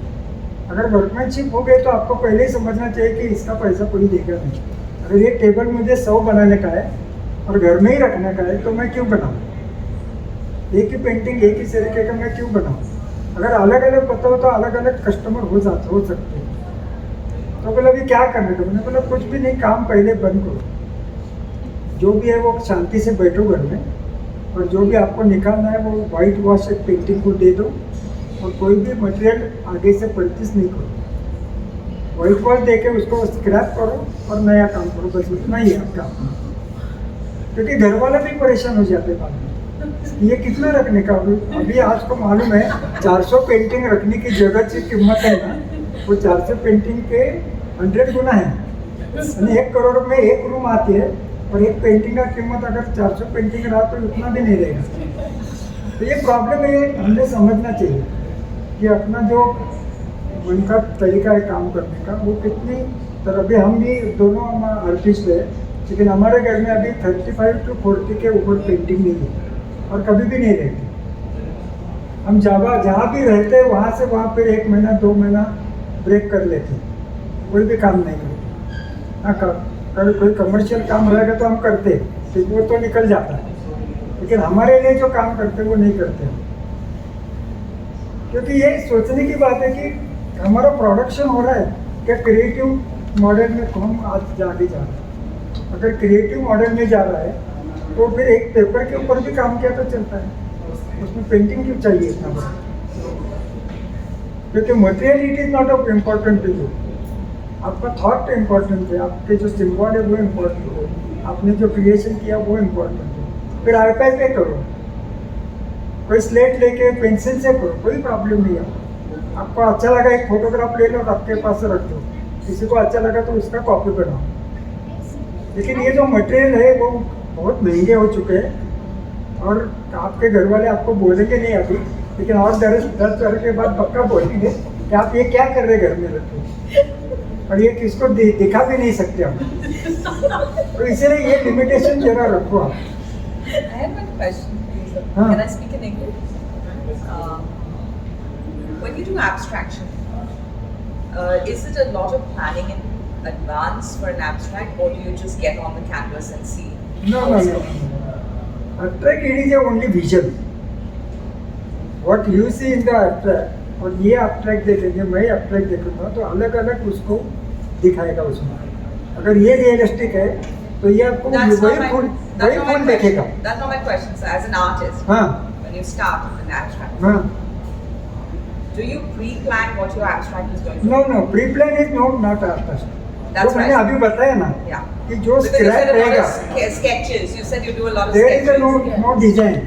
B: अगर वर्कमैनशिप हो गई तो आपको पहले ही समझना चाहिए कि इसका पैसा कोई देगा नहीं। अगर ये टेबल मुझे 100 बनाने का है और घर में ही रखने का है तो मैं क्यों बनाऊँ? एक ही पेंटिंग एक ही तरीके का मैं क्यों बनाऊँ? अगर अलग अलग पता हो तो अलग अलग कस्टमर हो सकते हैं। तो बोला अभी क्या करने का? मैंने बोला कुछ भी नहीं, काम पहले बंद करो, जो भी है वो शांति से बैठो घर में, और जो भी आपको निकालना है वो वाइट वॉश पेंटिंग को दे दो, और कोई भी मटेरियल आगे से परचेस नहीं करो, वाइट वॉश देके उसको स्क्रैप करो और नया काम करो, बस इतना ही है आपका। क्योंकि घर वाले भी परेशान हो जाते हैं बाद में, ये कितना रखने का। अभी आज को मालूम है 400 पेंटिंग रखने की जगह की कीमत है ना, वो 400 पेंटिंग के 100 गुना है, यानी 1 करोड़ में 1 रूम आती है, और एक पेंटिंग का कीमत अगर 400 पेंटिंग रहा तो इतना भी नहीं रहेगा। तो ये प्रॉब्लम है, हमने समझना चाहिए कि अपना जो मन का तरीका है काम करने का वो कितनी तरह। अभी हम भी दोनों आर्टिस्ट है, लेकिन हमारे घर में अभी 35 to 40 के ऊपर पेंटिंग नहीं है और कभी भी नहीं रहती। हम जहाँ भी रहते हैं वहाँ से वहाँ फिर 1 महीना 2 महीना ब्रेक कर लेते हैं, कोई भी काम नहीं करते। हाँ, कभी कोई कमर्शियल काम रहेगा तो हम करते हैं, तो वो तो निकल जाता है, लेकिन हमारे लिए जो काम करते हैं वो नहीं करते। क्योंकि ये सोचने की बात है कि हमारा प्रोडक्शन हो रहा है क्या क्रिएटिव मॉडल में, तो हम आज आगे जा रहे हैं। अगर क्रिएटिव मॉडल में जा रहा है तो फिर एक पेपर के ऊपर भी काम किया तो चलता है, उसमें पेंटिंग क्यों चाहिए इतना बड़ा? क्योंकि material it is not of important to you, आपका थॉट इम्पोर्टेंट है, आपके जो सिम्बॉल है वो इम्पोर्टेंट है, आपने जो क्रिएशन किया वो इम्पोर्टेंट है। फिर आईपैड पे करो, कोई स्लेट लेके पेंसिल से करो, कोई प्रॉब्लम नहीं है। आपको अच्छा लगा एक फोटोग्राफ ले लो और आपके पास रख दो, किसी को अच्छा लगा तो उसका कॉपी बनाओ। लेकिन ये जो मटेरियल है वो बहुत महंगे हो चुके हैं, और आपके घर वाले आपको बोलेंगे नहीं अभी, लेकिन और 10 साल के बाद पक्का बोलेंगे कि आप ये क्या कर रहे घर में रखे, और ये किसको दिखा भी नहीं सकते हम। तो इसलिए ये लिमिटेशन जरा रखो आप।
D: I have one question, please.
B: हाँ.
D: Can I speak in English? When you do abstraction, is it a lot of planning in advance for an abstract, or do you just get on the canvas and see?
B: No. Abstract it is only vision. What you see in the abstract, और ये abstract देखेंगे, मैं abstract देखूंगा तो अलग अलग उसको दिखाएगा उसमें। अगर ये रियलिस्टिक है तो ये आपको वही फूल देखेगा।
D: That's not my question, sir. As an artist,
B: हाँ
D: when you start an abstract,
B: हाँ,
D: do you pre-plan what your abstract is going to be?
B: no, pre-plan is not artist.
D: That's
B: तो मैंने
D: right.
B: अभी बताया ना
D: Yeah.
B: कि जो
D: Because you
B: scrap
D: said a lot
B: रहेगा,
D: of sketches. You said you do a lot of
B: there is
D: sketches.
B: no design.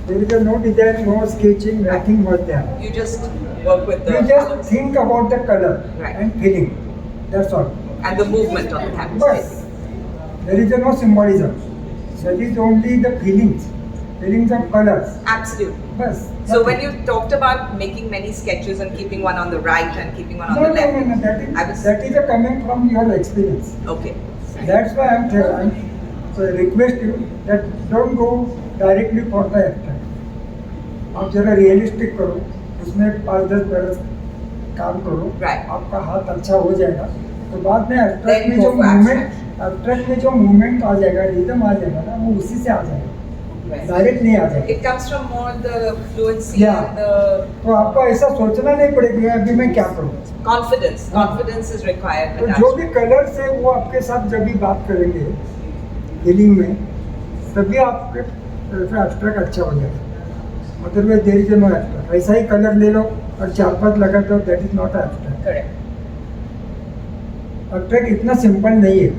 B: There is no design, no sketching, nothing was there.
D: You just work with the
B: You just
D: colours
B: think about the color
D: Right.
B: and feeling. That's all.
D: and the movement on the canvas.
B: But there is no symbolism. There is only the feelings of colors.
D: Absolutely.
B: Bas.
D: So when you talked about making many sketches and keeping one on the right and keeping one on
B: no,
D: the left,
B: no,
D: I was
B: that is a coming from your experience.
D: okay.
B: That's why I'm so request you that don't go directly for the abstract. आप जरा realistic करो, उसमें 5-10 बरस काम करो,
D: Right.
B: आपका हाथ अच्छा हो जाएगा, तो बाद में
D: Then
B: abstract में
D: go
B: जो
D: for
B: मूवमेंट आ जाएगा, रिदम आ जाएगा ना, वो उसी से आ जाएगा,
D: Right.
B: डायरेक्ट नहीं आ जाएगा.
D: It comes from more the fluency
B: Yeah.
D: and the
B: तो आपको ऐसा सोचना नहीं पड़ेगा अभी मैं क्या करूँ.
D: confidence. Confidence is required.
B: तो
D: with
B: जो
D: abstract.
B: भी कलर्स है वो आपके साथ जब भी बात करेंगे फीलिंग में, तभी आपके एब्स्ट्रैक्ट अच्छा हो जाएगा. Otherwise there is no abstract. ऐसा ही कलर ले लो और 4-5 लगा दो, that is not abstract.
D: Correct.
B: Abstract इतना सिंपल नहीं है.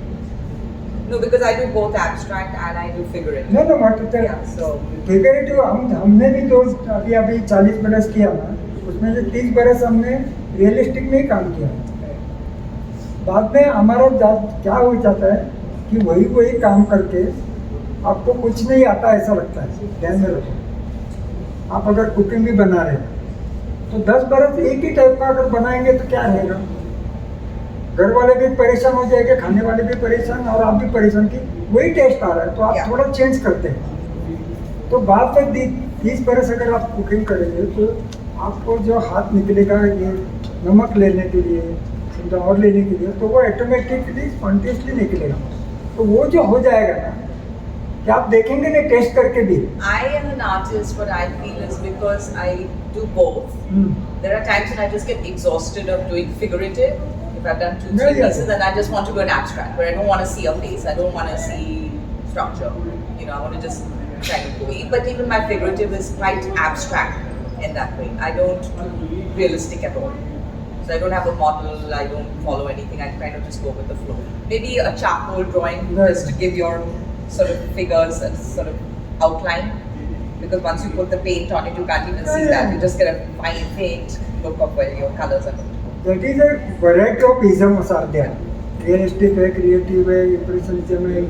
D: No, because I do both abstract and I do figurative.
B: No no what
D: Yeah, so
B: figurative हमने भी तो अभी 40 बरस किया ना, उसमें से 30 बरस हमने रियलिस्टिक में ही काम किया. बाद में हमारा क्या हो जाता है कि वही काम करके आपको कुछ नहीं आता ऐसा लगता है. ध्यान में रखो, आप अगर कुकिंग भी बना रहे हैं तो 10 बरस एक ही टाइप का अगर बनाएंगे तो क्या रहेगा. घर वाले भी परेशान हो जाएंगे, खाने वाले भी परेशान और आप भी परेशान कि वही टेस्ट आ रहा है, तो आप
D: Yeah.
B: थोड़ा चेंज करते हैं. तो बाद में 30 बरस अगर आप कुकिंग करेंगे तो आपको जो हाथ निकलेगा ये नमक लेने के लिए, समझा और लेने के लिए, तो वो ऑटोमेटिकली स्पॉन्टेनियसली निकलेगा. तो वो जो हो जाएगा ना कि आप देखेंगे ना टेस्ट करके भी.
D: I am an artist. What I feel is because I do both. There are times when I just get exhausted of doing figurative. If I've done 2-3
B: Yeah, yeah.
D: pieces, then I just want to go an abstract where I don't want to see a face. I don't want to see structure. I want to just kind of go. But even my figurative is quite abstract in that way. I don't do realistic at all. So I don't have a model. I don't follow anything. I kind of just go with the flow. Maybe a charcoal drawing
B: Right.
D: just to give your sort of figures a sort of outline. Because once you put the paint on it, you can't even see
B: Yeah.
D: that. You just get a fine faint look of where your colors are going.
B: That is a variety of isms are there. Realistic है, creative है, impressionism है,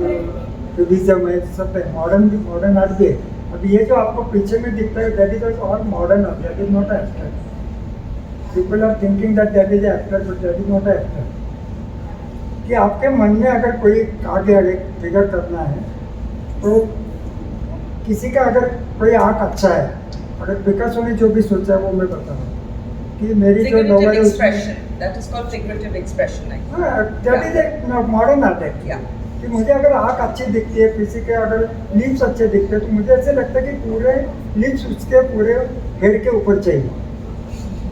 B: cubism है, सब है. Modern art भी है. अब ये जो आपको पीछे में दिखता है that is all modern art, that is not abstract. People are thinking that is abstract, but that is not abstract. कि आपके मन में अगर कोई आगे फिगर करना है तो किसी का अगर कोई आर्ट अच्छा है, अगर पिकासो ने जो भी सोचा है वो मैं बता रहा हूँ कि मेरी जो
D: Figurative
B: नॉवल है
D: expression. That is called figurative expression. I think.
B: That is a modern art है.
D: Yeah.
B: कि मुझे अगर आँख अच्छी दिखती है, किसी के अगर लिप्स अच्छे दिखते हैं, तो मुझे ऐसे लगता है कि पूरे लिप्स उसके पूरे हेड के ऊपर चाहिए.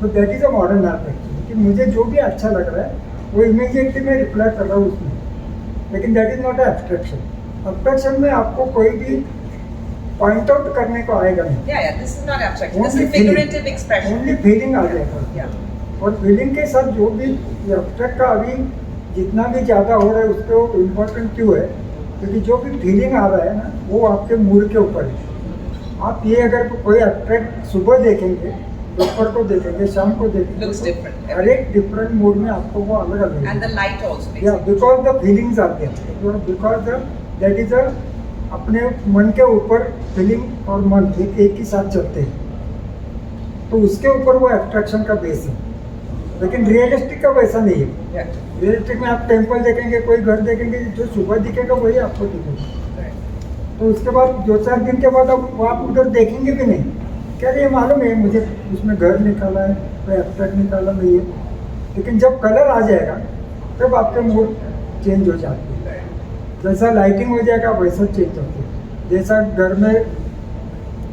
B: तो that is a modern art actually, कि मुझे जो भी अच्छा लग रहा है वो इमीडिएटली मैं रिप्लाई कर रहा हूँ उसमें. लेकिन that is not abstraction. Abstraction में आपको कोई भी पॉइंट आउट करने को आएगा नहीं.
D: Yeah. This is not abstract. This
B: Only
D: is figurative expression.
B: Only feeling आ जाएगा.
D: Yeah.
B: और फीलिंग के साथ जो भी एब्स्ट्रैक्ट का अभी जितना भी ज़्यादा हो रहा है उसको इम्पोर्टेंट क्यों है, क्योंकि जो भी फीलिंग आ रहा है ना वो आपके मूड के ऊपर है. आप ये अगर कोई एब्स्ट्रैक्ट सुबह देखेंगे, दोपहर को देखेंगे, शाम को देखेंगे,
D: Looks different.
B: हर एक डिफरेंट मूड में आपको वो अलग अलग
D: And the light also makes
B: या
D: it.
B: Because the feelings are there, because that is a अपने मन के ऊपर फीलिंग और मन एक ही साथ चलते हैं, तो उसके ऊपर वो एब्स्ट्रैक्शन का बेस है. लेकिन रियलिस्टिक का वैसा नहीं है.
D: Yeah.
B: रियलिस्टिक में आप टेम्पल देखेंगे, कोई घर देखेंगे, जो सुबह दिखेगा वही आपको दिखेगा.
D: Right.
B: तो उसके बाद 2-4 दिन के बाद आप उधर देखेंगे भी नहीं. क्या ये मालूम है मुझे उसमें घर निकाला है, कोई एब्स्ट्रैक्ट निकाला नहीं है. लेकिन जब कलर आ जाएगा तब आपके मूड चेंज हो जाते हैं. जैसा लाइटिंग हो जाएगा वैसा चेंज होते हैं. जैसा घर में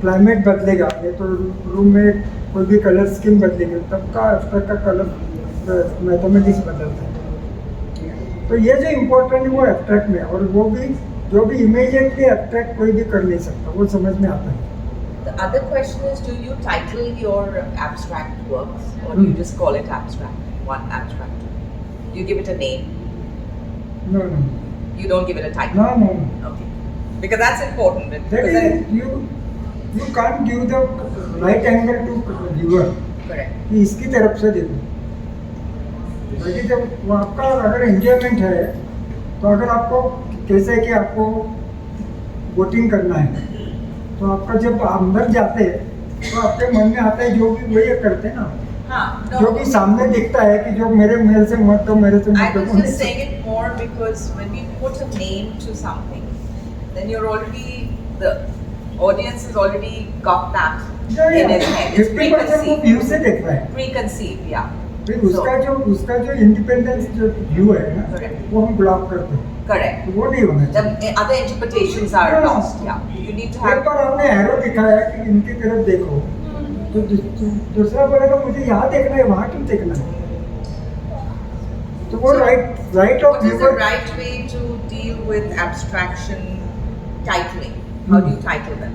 B: क्लाइमेट बदलेगा, ये तो रूम में कोई भी कलर स्कीम बदलेगी, तब का एब्स्ट्रैक्ट का कलर मैथमेटिक्स बदलता है. तो ये जो इम्पोर्टेंट है वो एब्स्ट्रैक्ट में, और वो भी जो भी इमीडिएटली एब्स्ट्रैक्ट कोई भी कर नहीं सकता, वो समझ में आता है.
D: The other question is, do you title your abstract works, or do you just call it abstract? One abstract. You give it a name.
B: No no
D: You don't give it a title.
B: No no.
D: Okay. Because that's important.
B: That
D: Because then,
B: is, you you can't give the right angle to viewer
D: Correct.
B: कि इसकी तरफ से देखो। बल्कि जब वो आपका अगर एंजॉयमेंट है तो अगर आपको कैसे कि आपको वोटिंग करना है तो आपका जब अंदर जाते हैं तो आपके मन में आता है जो भी वही करते हैं ना,
D: हाँ,
B: जो कि सामने दिखता है कि जो मेरे से मत दो, मेरे से
D: I
B: मत
D: was
B: दो।
D: just saying it more because when we put a name to something, then you're already, the audience has already got that in his head. It's
B: 50% वो व्यू से
D: preconceived.
B: देख रहा है।
D: Preconceived, yeah.
B: फिर
D: So-
B: उसका जो independence जो view है ना
D: Correct.
B: वो हम ब्लॉक करते हैं,
D: Correct.
B: तो वो नहीं होना
D: The
B: चाहिए।
D: other interpretations are
B: Yeah.
D: lost, yeah. You need to
B: एक
D: have,
B: बार आपने एरो दिखाया कि इनकी तरफ देखो तो दूसरा बोलेगा मुझे यहाँ देखना है, वहाँ क्यों देखना है? तो वो
D: So,
B: right of
D: what is the
B: viewer.
D: right way to deal with abstraction titling? How do you title them?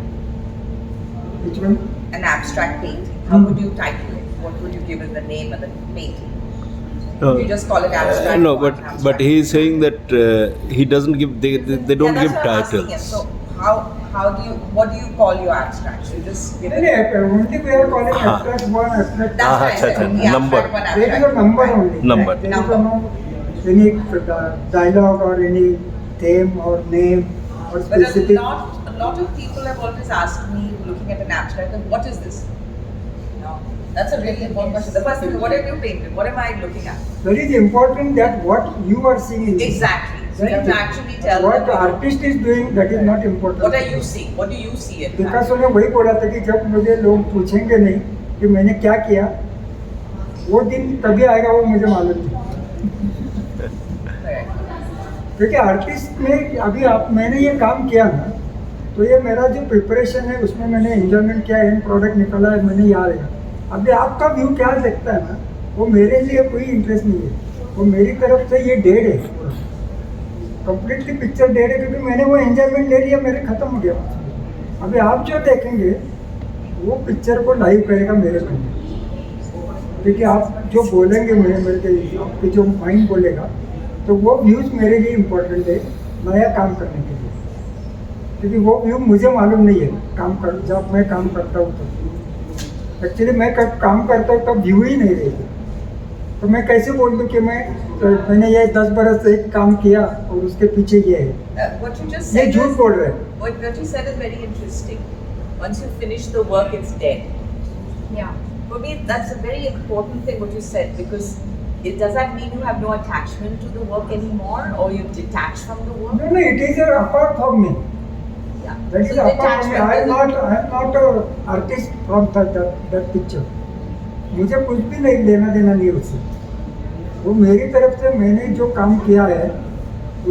B: Which one?
D: An abstract painting. How would you title it? What would you give it the name of the painting? You just call it abstract.
A: No,
D: or
A: but
D: abstract.
A: he is saying that he doesn't give, they don't
D: Yeah,
A: give
D: that's what I'm asking him.
A: titles.
D: So how do you, what do you call your abstracts? You just give
B: नहीं
D: it.
B: नहीं, only we are calling
A: हाँ.
B: abstract one, abstract two.
D: That's
A: हाँ,
D: right.
A: अच्छा, अच्छा,
D: the abstract
A: number.
D: one,
B: There is a
D: abstract
B: number
D: two.
B: only.
A: Number.
B: There is no any dialogue or any theme or name or
D: But
B: specific.
D: a lot of people have always asked me, looking at an abstract, that what is this? No, that's a really important question. The first thing, what have you painted? What am I looking at?
B: Very important that what you are seeing is
D: Exactly. So you have to actually tell
B: what the
D: them
B: artist is doing, that is not important.
D: what are you seeing? What do you see in that?
B: Picasso ने वही बोला था कि जब मुझे लोग पूछेंगे नहीं कि मैंने क्या किया, वो दिन तभी आएगा, वो मुझे मालूम नहीं।
D: Correct.
B: क्योंकि आर्टिस्ट में अभी मैंने ये काम किया ना, तो ये मेरा जो प्रिपरेशन है उसमें मैंने एंजॉयमेंट किया, एंड प्रोडक्ट निकला है, मैंने याद है। अभी आपका व्यू क्या देखता है ना, वो मेरे लिए कोई इंटरेस्ट नहीं है, वो मेरी तरफ से ये डेड है, कंप्लीटली पिक्चर डेड है, क्योंकि मैंने वो एंजॉयमेंट ले लिया, मेरे खत्म हो गया। अभी आप जो देखेंगे वो पिक्चर को लाइव करेगा मेरे मन में, क्योंकि आप जो बोलेंगे मेरे आपके जो माइंड बोलेगा, तो वो व्यूज़ मेरे लिए इम्पोर्टेंट है नया काम करने के लिए, क्योंकि वो व्यू मुझे मालूम नहीं है जब मैं काम करता हूँ तो एक्चुअली मैं काम करता हूँ तब व्यू ही नहीं रहती, तो मैं कैसे बोल दूँ कि मैंने ये 10 बरस से एक काम किया और उसके पीछे ये है,
D: What you just
B: ये
D: said
B: झूठ
D: is,
B: बोल रहे हैं।
D: what you said is very interesting. Once you finish the work, it's dead.
C: Yeah.
D: For me, that's a very important thing what you said, because does that mean you have no attachment to the work anymore, or you detach from the work?
B: No, it is apart from me.
D: Yeah.
B: That is
D: So
B: apart from me. I am
D: detachment
B: not an artist from that picture. मुझे कुछ भी नहीं लेना देना नहीं उससे, वो मेरी तरफ से मैंने जो काम किया है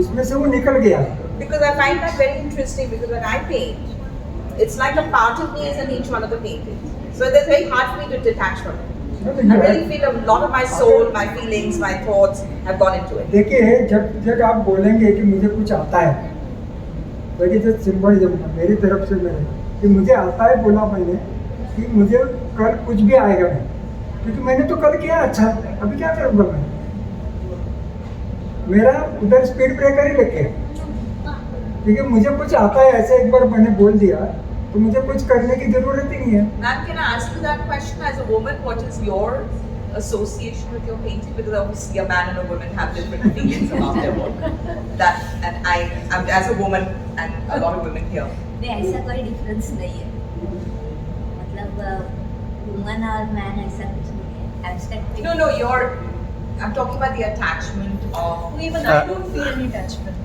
B: उसमें से वो निकल गया।
D: Because I find that very interesting, because when I paint, it's like a part of me is in each one of the paintings. So it's very hard for me to detach from it. I really feel a lot of my soul, my feelings, my thoughts have gone into it.
B: देखिए, जब आप बोलेंगे कि मुझे कुछ आता है, that is a symbolism मेरी तरफ से, मेरे कि मुझे आता है, बोला मैंने कि मुझे कल कुछ भी आएगा नहीं, क्योंकि मैंने तो कल किया अच्छा, अभी क्या करूँगा मैं, मेरा उधर स्पीड ब्रेकर ही लगे, क्योंकि मुझे कुछ आता है ऐसे, एक बार मैंने बोल दिया तो मुझे कुछ करने की जरूरत ही नहीं है।
D: Now, can I ask you that question as a woman? What is your association with your painting? Because obviously a man and a woman have different feelings about their work. That, and I'm as a woman and a lot of women here.
C: नहीं, ऐसा कोई difference नहीं है, मतलब woman और man ऐसा कुछ नहीं है, abstract.
D: No, I'm talking about the attachment of.
E: Even I don't feel any attachment.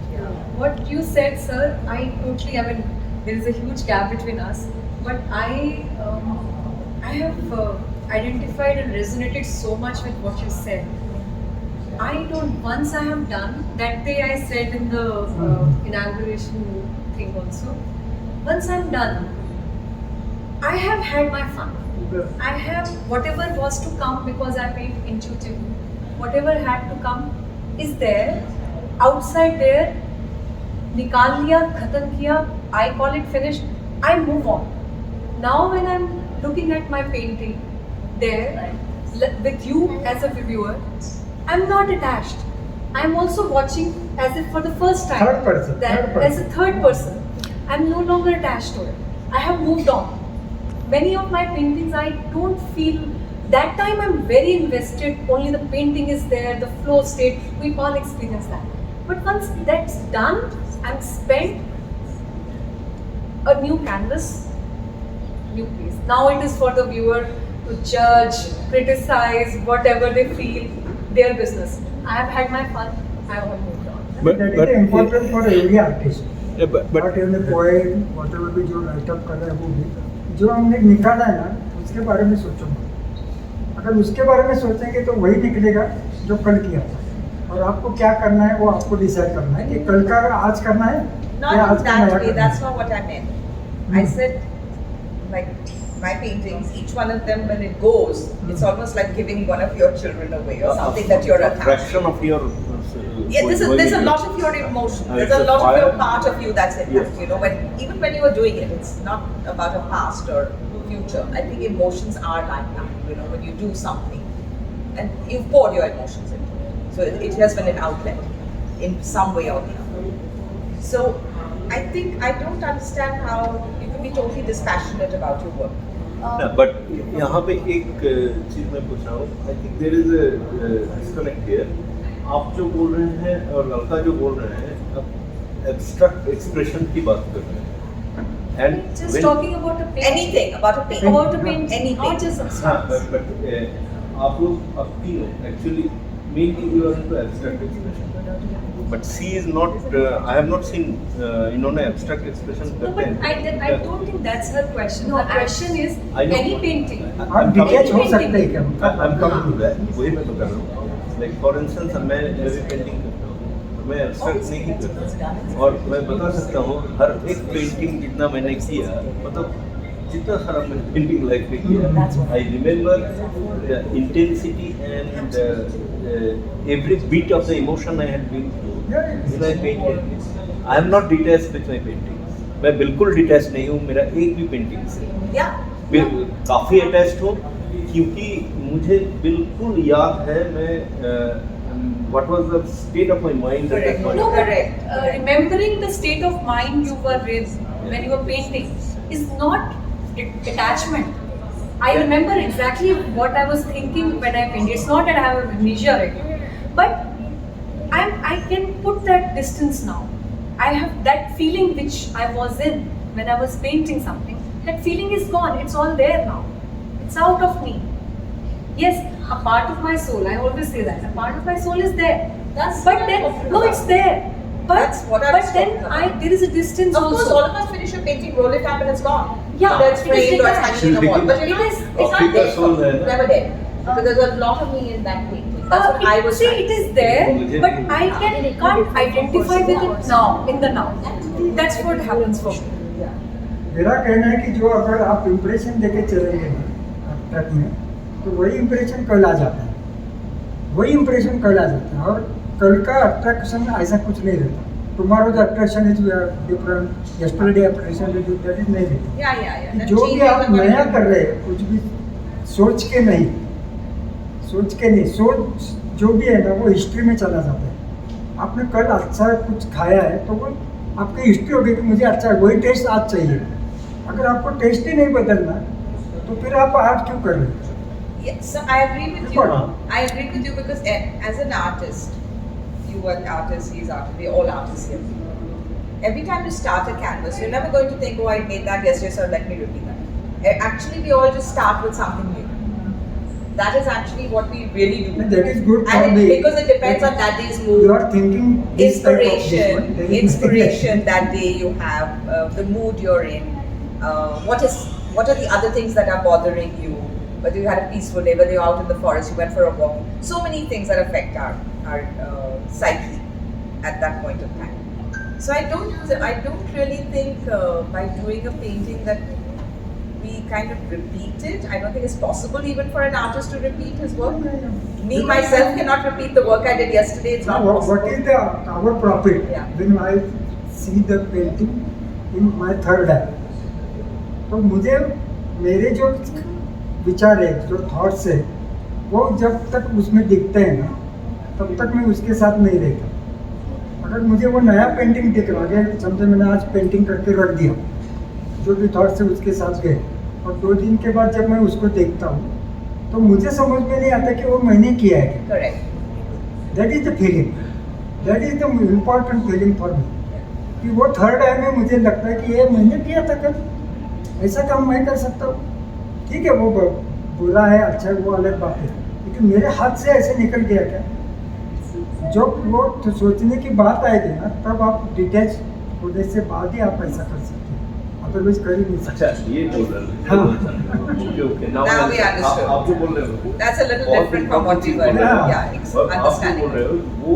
E: What you said, sir, I mean, there is a huge gap between us, but I have identified and resonated so much with what you said. Once I have done, that day I said in the inauguration thing also, once I'm done, I have had my fun. I have, whatever was to come, because I paint intuitively, whatever had to come is there, outside there, निकाल लिया, खत्म किया, I call it finished, I move on. Now when I'm looking at my painting there, with you as a viewer, I'm not attached. I'm also watching as if for the first time.
B: Third person.
E: As a third person. I'm no longer attached to it. I have moved on. many of my paintings I don't feel that time I'm very invested, only the painting is there, the flow state, we all experience that. But once that's done, I'm spent a new canvas, new place. Now it is for the viewer to judge, criticize, whatever they feel, their business. I have had my fun, I have moved on.
B: That is important for every artist.
A: but
B: Not even a poet, whatever भी जो write up कर रहा है वो भी जो हमने निकाला है ना उसके बारे में सोचो मत। अगर उसके बारे में सोचेंगे तो वही निकलेगा जो कल किया था। और आपको क्या करना है वो आपको डिसाइड करना है कि कल का अगर आज करना है
D: Not
B: या आज
D: in
B: का
D: that
B: नया
D: way,
B: करना
D: that's
B: है।
D: not what I meant. I said, like, my paintings, each one of them, when it goes, it's almost like giving one of your children away or something that you're
A: a
D: attached to.
A: fraction of your
D: Yeah, there's a lot of your emotion. There's
A: it's
D: a
A: a
D: lot of your
A: fire.
D: part of you that's in
A: Yes.
D: that. You know, even when you are doing it, it's not about a past or future. I think emotions are like that. You know, when you do something, and you've poured your emotions into it, so it has been an outlet in some way or the other. So I think I don't understand how you can be totally dispassionate about your work.
A: But यहाँ पे एक चीज मैं पूछ रहा हूँ, I think there is a disconnect here. आप जो बोल रहे हैं और लड़का जो बोल रहे हैं, अब एब्स्ट्रैक्ट एक्सप्रेशन की बात कर रहे हैं, and
E: Just talking about a painting.
D: Anything about a painting.
E: About a painting,
D: Anything.
E: not just
A: हाँ,
E: abstract.
A: बट आप लोग अब तीनों actually mainly you are into abstract expression, but see is not, I have not seen इन्होंने abstract expression
E: No,
A: करते
E: but
A: हैं।
E: I don't think that's her question. Her question is
A: I know.
E: any painting.
B: आप detach हो सकते हैं क्या?
A: I am coming to that, वही मैं तो कर रहा हूँ। लाइक फॉर इंस्टेंस मैं भी पेंटिंग करता हूँ, तो मैं एब्स्ट्रैक्ट नहीं करता, और मैं बता सकता हूँ हर एक पेंटिंग जितना मैंने किया, मतलब जितना सारा मैंने पेंटिंग लाइफ में किया, I remember the intensity and every beat of the emotion I had been through when I painted. I am not detached with my paintings. मैं बिल्कुल डिटैच नहीं हूँ मेरा एक भी पेंटिंग से।
D: Yeah.
A: मैं काफ़ी अटैच्ड हूँ क्योंकि मुझे बिल्कुल याद है मैं what was the state of my mind at that
D: Correct.
A: point.
E: No, but
D: Correct.
E: remembering the state of mind you were in when you were painting is not detachment. I
A: Yeah.
E: remember exactly what I was thinking when I painted. It's not that I have amnesia, right? But I can put that distance now. I have that feeling which I was in when I was painting something. That feeling is gone. It's all there now. It's out of me. Yes, a part of my soul. I always say that a part of my soul is there.
D: That's
E: But
D: what I'm
E: then
D: talking
E: no,
D: about.
E: it's there. But
D: That's what I was
E: but then
D: talking about.
E: there is a distance
D: Of course,
E: also.
D: all of us finish a painting, roll it up, and it's gone.
E: Yeah,
D: Whether it's
E: it is
D: framed or it's
E: detached.
D: hanging in the wall. But you know,
E: It is-
D: it's
A: Copy
D: not
A: का
D: dead.
A: soul है ना?
D: Never dead. Because there's a lot of me in that painting. That's what I was
E: See,
D: trying
E: it
D: to
E: is
D: say.
E: there,
A: मुझे
E: but
A: भी-
E: I can't identify with it now, in the now. That's what happens for me.
B: मेरा कहना है कि जो अगर आप impression देके चलेंगे ना ट्रैक में तो वही इम्प्रेशन कल आ जाता है, वही इम्प्रेशन कल आ जाता है। और कल का अट्रैक्शन ऐसा कुछ नहीं रहता। Tomorrow's attraction is different, yesterday attraction is that is नहीं रहता।
D: Yeah, yeah, yeah. That
B: जो भी
D: changes
B: आप
D: according
B: नया
D: to-
B: कर रहे हैं कुछ भी सोच के नहीं, सोच जो भी है ना वो हिस्ट्री में चला जाता है। आपने कल अच्छा कुछ खाया है तो वो आपकी हिस्ट्री होगी कि मुझे अच्छा वही टेस्ट आज चाहिए। अगर आपको टेस्ट ही नहीं बदलना तो फिर आप आर्ट क्यों कर रहे हैं?
D: Yes, so I agree with you.
B: Important.
D: I agree with you because as an artist, you are an artist, he's artist, we're all artists here. Every time you start a canvas, you're never going to think, oh, I made that yesterday, so let me repeat that. Actually, we all just start with something new. That is actually what we really do.
B: And that is good for
D: And
B: the-
D: because it depends on that day's mood.
B: You are thinking this type of this
D: Inspiration,
B: one, there is-
D: inspiration that day you have, the mood you're in, what are the other things that are bothering you, whether you had a peaceful day, whether you're out in the forest, you went for a walk, so many things that affect our psyche at that point of time. So I don't really think by doing a painting that we kind of repeat it. I don't think it's possible even for an artist to repeat his work. Me myself cannot repeat the work I did yesterday. It's not
B: Now,
D: possible.
B: what is our profit
D: Yeah.
B: when I see the painting in my third eye? तो मुझे मेरे जो विचार है, जो thoughts है, वो जब तक उसमें दिखते हैं ना तब तक मैं उसके साथ नहीं रहता। अगर मुझे वो नया पेंटिंग दिख रहा है, समझे मैंने आज पेंटिंग करके रख दिया, जो भी थॉट्स है उसके साथ गए, और 2 दिन के बाद जब मैं उसको देखता हूँ तो मुझे समझ में नहीं आता कि वो मैंने किया है।
D: Correct.
B: That is the feeling, that is the important feeling for me कि वो थर्ड आई में मुझे लगता है कि ये मैंने किया था कल, ऐसा काम मैं कर सकता हूँ। ठीक है, वो बुरा है अच्छा है वो अलग बात है, लेकिन मेरे हाथ से ऐसे निकल गया क्या? जब वो तो सोचने की बात आएगी ना तब आप डिटैच होने से बाद ही आप ऐसा कर सकते हैं, अदरवाइज कर ही नहीं सकते।
A: अच्छा ये बोल रहे हो।
B: हाँ।
A: Okay okay
D: Now we understood.
A: आप जो बोल रहे हो
D: That's a little
A: बहुत
D: different from what we were.
B: Yeah.
D: Yeah,
A: और आप जो
D: understanding.
A: बोल रहे हो वो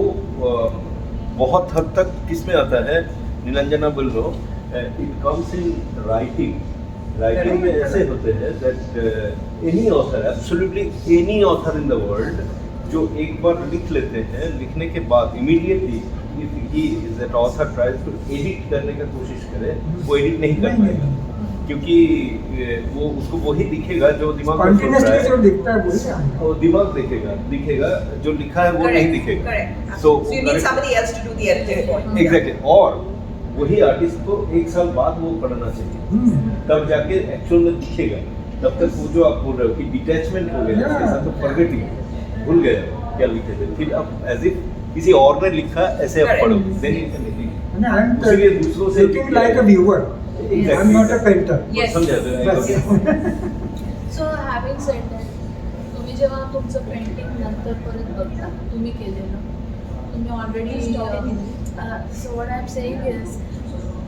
A: बहुत हद तक किस में आता है, निरंजना बोल रहे हो, इट कम्स इन राइटिंग में ऐसे होते हैं that any author, absolutely any author in the world जो एक बार लिख लेते हैं, लिखने के बाद immediately if he that author tries to edit करने का कोशिश करे, वो एडिट नहीं कर पाएगा क्योंकि वो उसको वही दिखेगा जो दिमाग में सोच रहा
B: कंटिन्यूसली जो
A: है,
B: दिखता है वही आएगा।
A: और दिमाग दिखेगा जो लिखा है वो नहीं दिखेगा।
D: Correct.
A: So
D: So you need somebody else to do the editing for you.
A: Exactly, और वही आर्टिस्ट को 1 साल बाद वो पढ़ना चाहिए, तब जाके एक्चुअल में दिखेगा। तब तक वो जो आप बोल रहे हो कि डिटैचमेंट हो गया, उसके साथ तो फॉरगेटिंग, भूल गए क्या लिखे थे, फिर अब एज इफ किसी और ने लिखा ऐसे आप
D: Correct.
A: पढ़ो, then you can read.
B: And I'm
A: इसीलिए दूसरों से
B: thinking like a viewer. I'm not a painter.
D: Yes.
A: समझा तो
B: बस.
F: सो हॅव्हिंग सेड दॅट, तुम्ही जेव्हा तुमचं पेंटिंग नंतर परत बघता, तुम्ही केलेलं, तुम्ही already so what I am saying is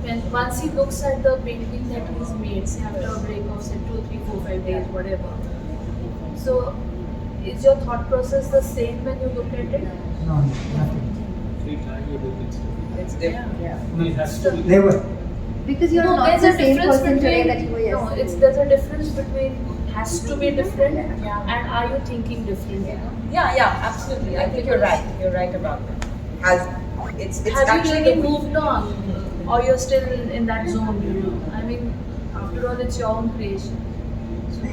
F: when once he looks at the painting that he's made, say after a break of say 2, 3, 4, 5 days, whatever. So is your thought process the same when you look at it?
B: No, nothing.
D: It's different. Yeah.
B: Never.
G: Because you're
F: No,
G: not
F: there's
G: the
F: a
G: same
F: difference
G: person today
F: between
G: that you were
F: no,
G: yesterday.
F: there's a difference between has to be different and are you thinking different?
D: Yeah, absolutely. I think you're right. You're right about that. It's
F: Have you
D: actually
F: really
D: the
F: moved on, or you're still in that zone? I mean, after all, it's your own creation.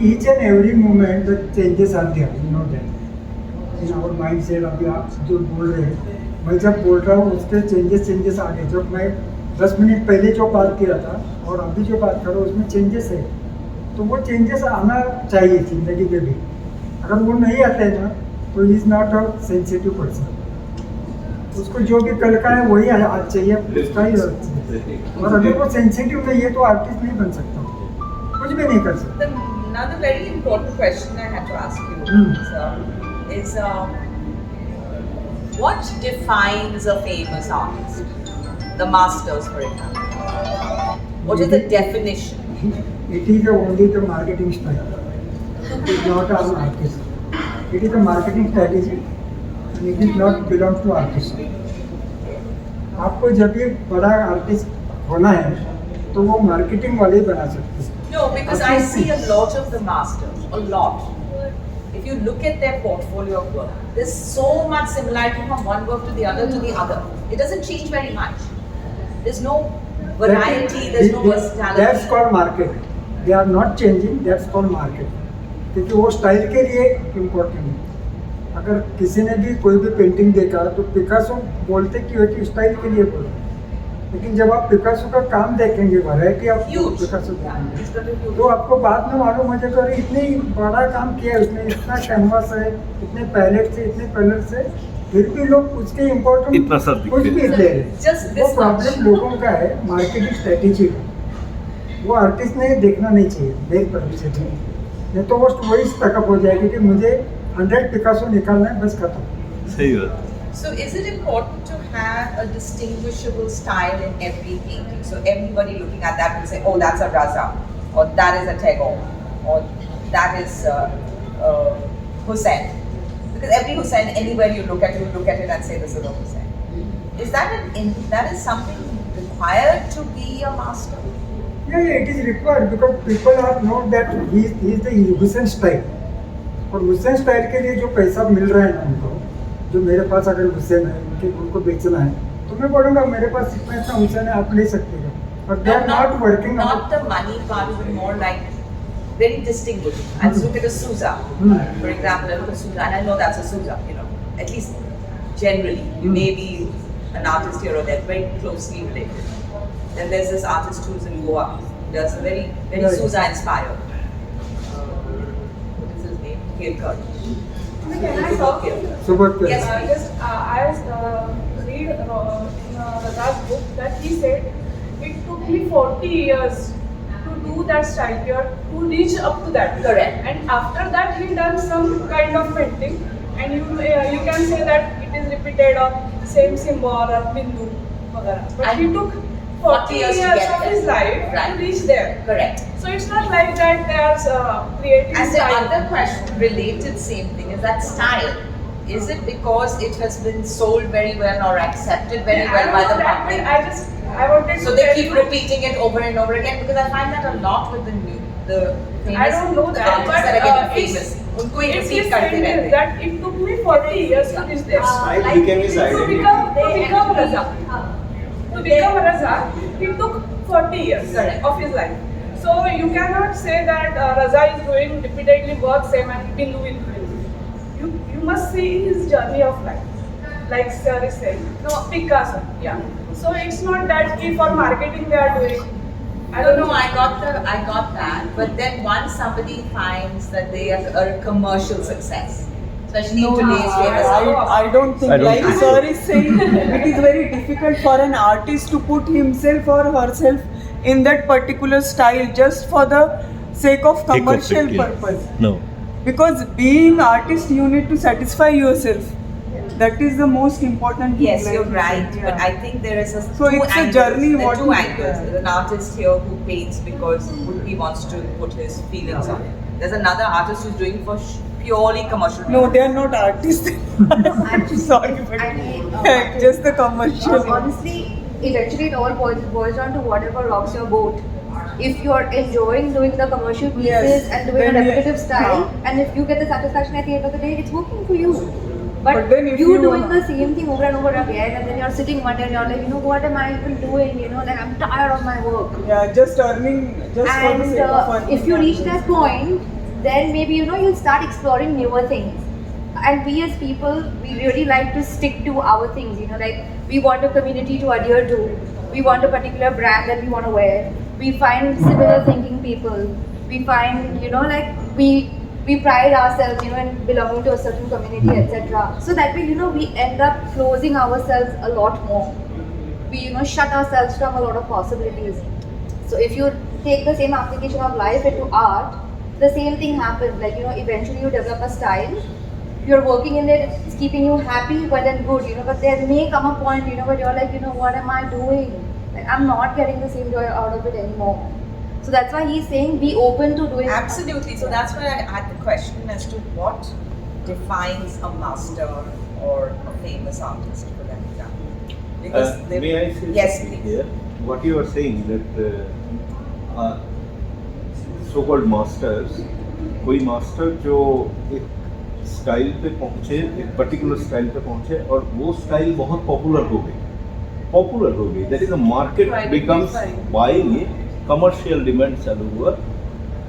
B: Each and every moment the changes are there, you know that. In our mindset अभी आप जो बोल रहे हैं, मैं जब बोल रहा हूँ उसके चेंजेस आ गए। जब मैं 10 मिनट पहले जो बात किया था और अभी जो बात कर रहा हूँ उसमें चेंजेस है, तो वो चेंजेस आना चाहिए जिंदगी में भी। अगर वो नहीं आते हैं ना तो is not a sensitive person, उसको जो भी कल का है वही आज चाहिए, उसका ही चाहिए। और अगर वो सेंसिटिव नहीं है तो आर्टिस्ट नहीं बन सकता, कुछ भी नहीं कर सकता।
D: Another very important question I had to ask you, sir, is what defines a famous artist? The masters, for example. What is the definition?
B: It is only the marketing style. It is not an artist. It is a marketing strategy and it is not belong to artist. आपको जब भी बड़ा artist होना है तो वो marketing वाले ही बना सकते हैं।
D: No, because I see a lot of the masters, a lot. If you look at their portfolio of work, there's so much similarity from one work to the other. It doesn't change very much. There's no variety, there's no versatility.
B: That's called market. They are not changing. That's called market. क्योंकि वो style के लिए important है। अगर किसी ने भी कोई भी पेंटिंग देखा तो पिकासो बोलते क्यों है कि स्टाइल के लिए बोलते, लेकिन जब आप पिकासो का काम देखेंगे, वैरायटी आप
D: Huge.
B: पिकासो
D: Yeah,
B: देखेंगे
D: it's got a huge.
B: तो आपको बाद में मालूम हो जाएगा अरे इतनी बड़ा काम किया है उसने, इतना कैनवास है, इतने पैलेट से, इतने कलर से, फिर भी लोग उसके इम्पोर्टेंट
A: इतना सब दिखते
B: कुछ भी
A: हैं।
B: ले रहे हैं।
D: Just
B: वो
D: this much.
B: प्रॉब्लम लोगों का है मार्केटिंग स्ट्रेटेजी का। वो आर्टिस्ट ने देखना नहीं चाहिए मेरी तरफ से भी, नहीं तो वो वही स्टकअप हो जाएगी कि मुझे 100 पिकासो निकालना है, बस खत्म।
A: सही बात।
D: So is it important to have a distinguishable style in every painting? So everybody looking at that will say, oh, that's a Raza, or that is a Tagore, or that is Hussain. Because every Hussain, anywhere you look at it and say this is a Hussain. Is that is something required to be a master?
B: Yeah, it is required because people are know that he is the Hussain style. और Hussain style के लिए जो पैसा मिल रहा है ना उनको, जो मेरे पास अगर हुसैन है उनको बेचना है तो मैं बोलूँगा मेरे पास इतना इतना हुसैन है, आप ले सकते हो। और they are not working
D: Not the money part, but more like very distinguished. And look at a Sousa, for example. I look at Sousa, and I know that's a Sousa. At least generally, you may be an artist here or there, very closely related. Then there's this artist who's in Goa, does very very
B: Right.
D: Sousa inspired. be occurred.
E: Can I talk?
B: सुबह के
D: Yes,
E: I read in Raza's book that he said it took me 40 years to do that style here, to reach up to that.
D: Correct.
E: And after that, he done some kind of painting, and you can say that it is repeated or same symbol or bindu, वगैरह. But
D: And
E: he took 40 years
D: to get
E: of
D: there.
E: his life
D: Right.
E: to reach there.
D: correct.
E: So it's not like that they are creating
D: And the
E: style.
D: other question, related same thing, is that style. Is it because it has been sold very well or accepted very
E: I
D: well
E: don't
D: by
E: know
D: the
E: that, but
D: public?
E: I wanted
D: So
E: to
D: they
E: tell
D: keep
E: you.
D: repeating it over and over again, because I find that a lot with the famous
E: I don't know that,
D: artists
E: but
D: that are getting
E: it's-
D: famous. उनको ही
E: It's
D: repeat
E: his
D: करते
E: saying
D: रहते हैं.
E: that it took me 40 years to reach there.
A: Style became his
E: To
A: identity.
E: become Raza. To become Raza, it took 40 years
D: Correct.
E: of his life. So you cannot say that Raza is doing repeatedly work same and Bindu will do it. You must see his journey of life. Like Sir is saying. No, Picasso. Yeah. So it's not that key for marketing they are doing.
D: I don't know. I got that. But then once somebody finds that they are a commercial success, especially in today's famous artists.
G: I don't think,
A: I don't
G: like
A: think
G: sir is saying, it is very difficult for an artist to put himself or herself in that particular style just for the sake of commercial purpose.
A: No.
G: Because being artist, you need to satisfy yourself. That is the most important thing.
D: Yes,
G: like
D: you're
G: you
D: right.
G: said,
D: But
G: yeah.
D: I think there is
G: So
D: two
G: it's a
D: angles.
G: journey
D: There are
G: what
D: two
G: we-
D: angles. There's an artist here who paints because he wants to put his feelings on it. There's another artist who's doing for purely commercial.
G: No, they are not artists. I'm sorry, but
H: I mean,
G: just the commercial.
H: honestly, eventually it all boils down to whatever rocks your boat. If you're enjoying doing the commercial pieces
G: Yes,
H: and doing a
G: then
H: repetitive
G: yes.
H: style, and if you get the satisfaction at the end of the day, it's working for you. But,
G: But then if
H: you
G: you-
H: doing the same thing over and over again, and then you're sitting one day and you're like, you know, what am I even doing? You know, like I'm tired of my work.
G: Yeah, just earning, just for the
H: And
G: sake of earning.
H: if you reach that point, then maybe you'll start exploring newer things. And we as people, we really like to stick to our things. Like we want a community to adhere to. We want a particular brand that we want to wear. We find similar thinking people. We find like we pride ourselves in belonging to a certain community, etc. So that way we end up closing ourselves a lot more. We shut ourselves from a lot of possibilities. So if you take the same application of life into art, the same thing happens. Like eventually you develop a style. You're working in it, it's keeping you happy, well and good, but there may come a point, where you're like, what am I doing? Like, I'm not getting the same joy out of it anymore. So that's why he's saying be open to doing.
D: Absolutely. So that's why I had the question as to what defines a master or a famous artist, for that example. Because they-
A: May I say
D: Yes,
A: something
D: please.
A: here? What you are saying that so-called masters, कोई master जो एक style पे पहुंचे, एक particular style पे पहुंचे और वो स्टाइल बहुत पॉपुलर हो गई, that is a market becomes buying it, commercial demand चालू हुआ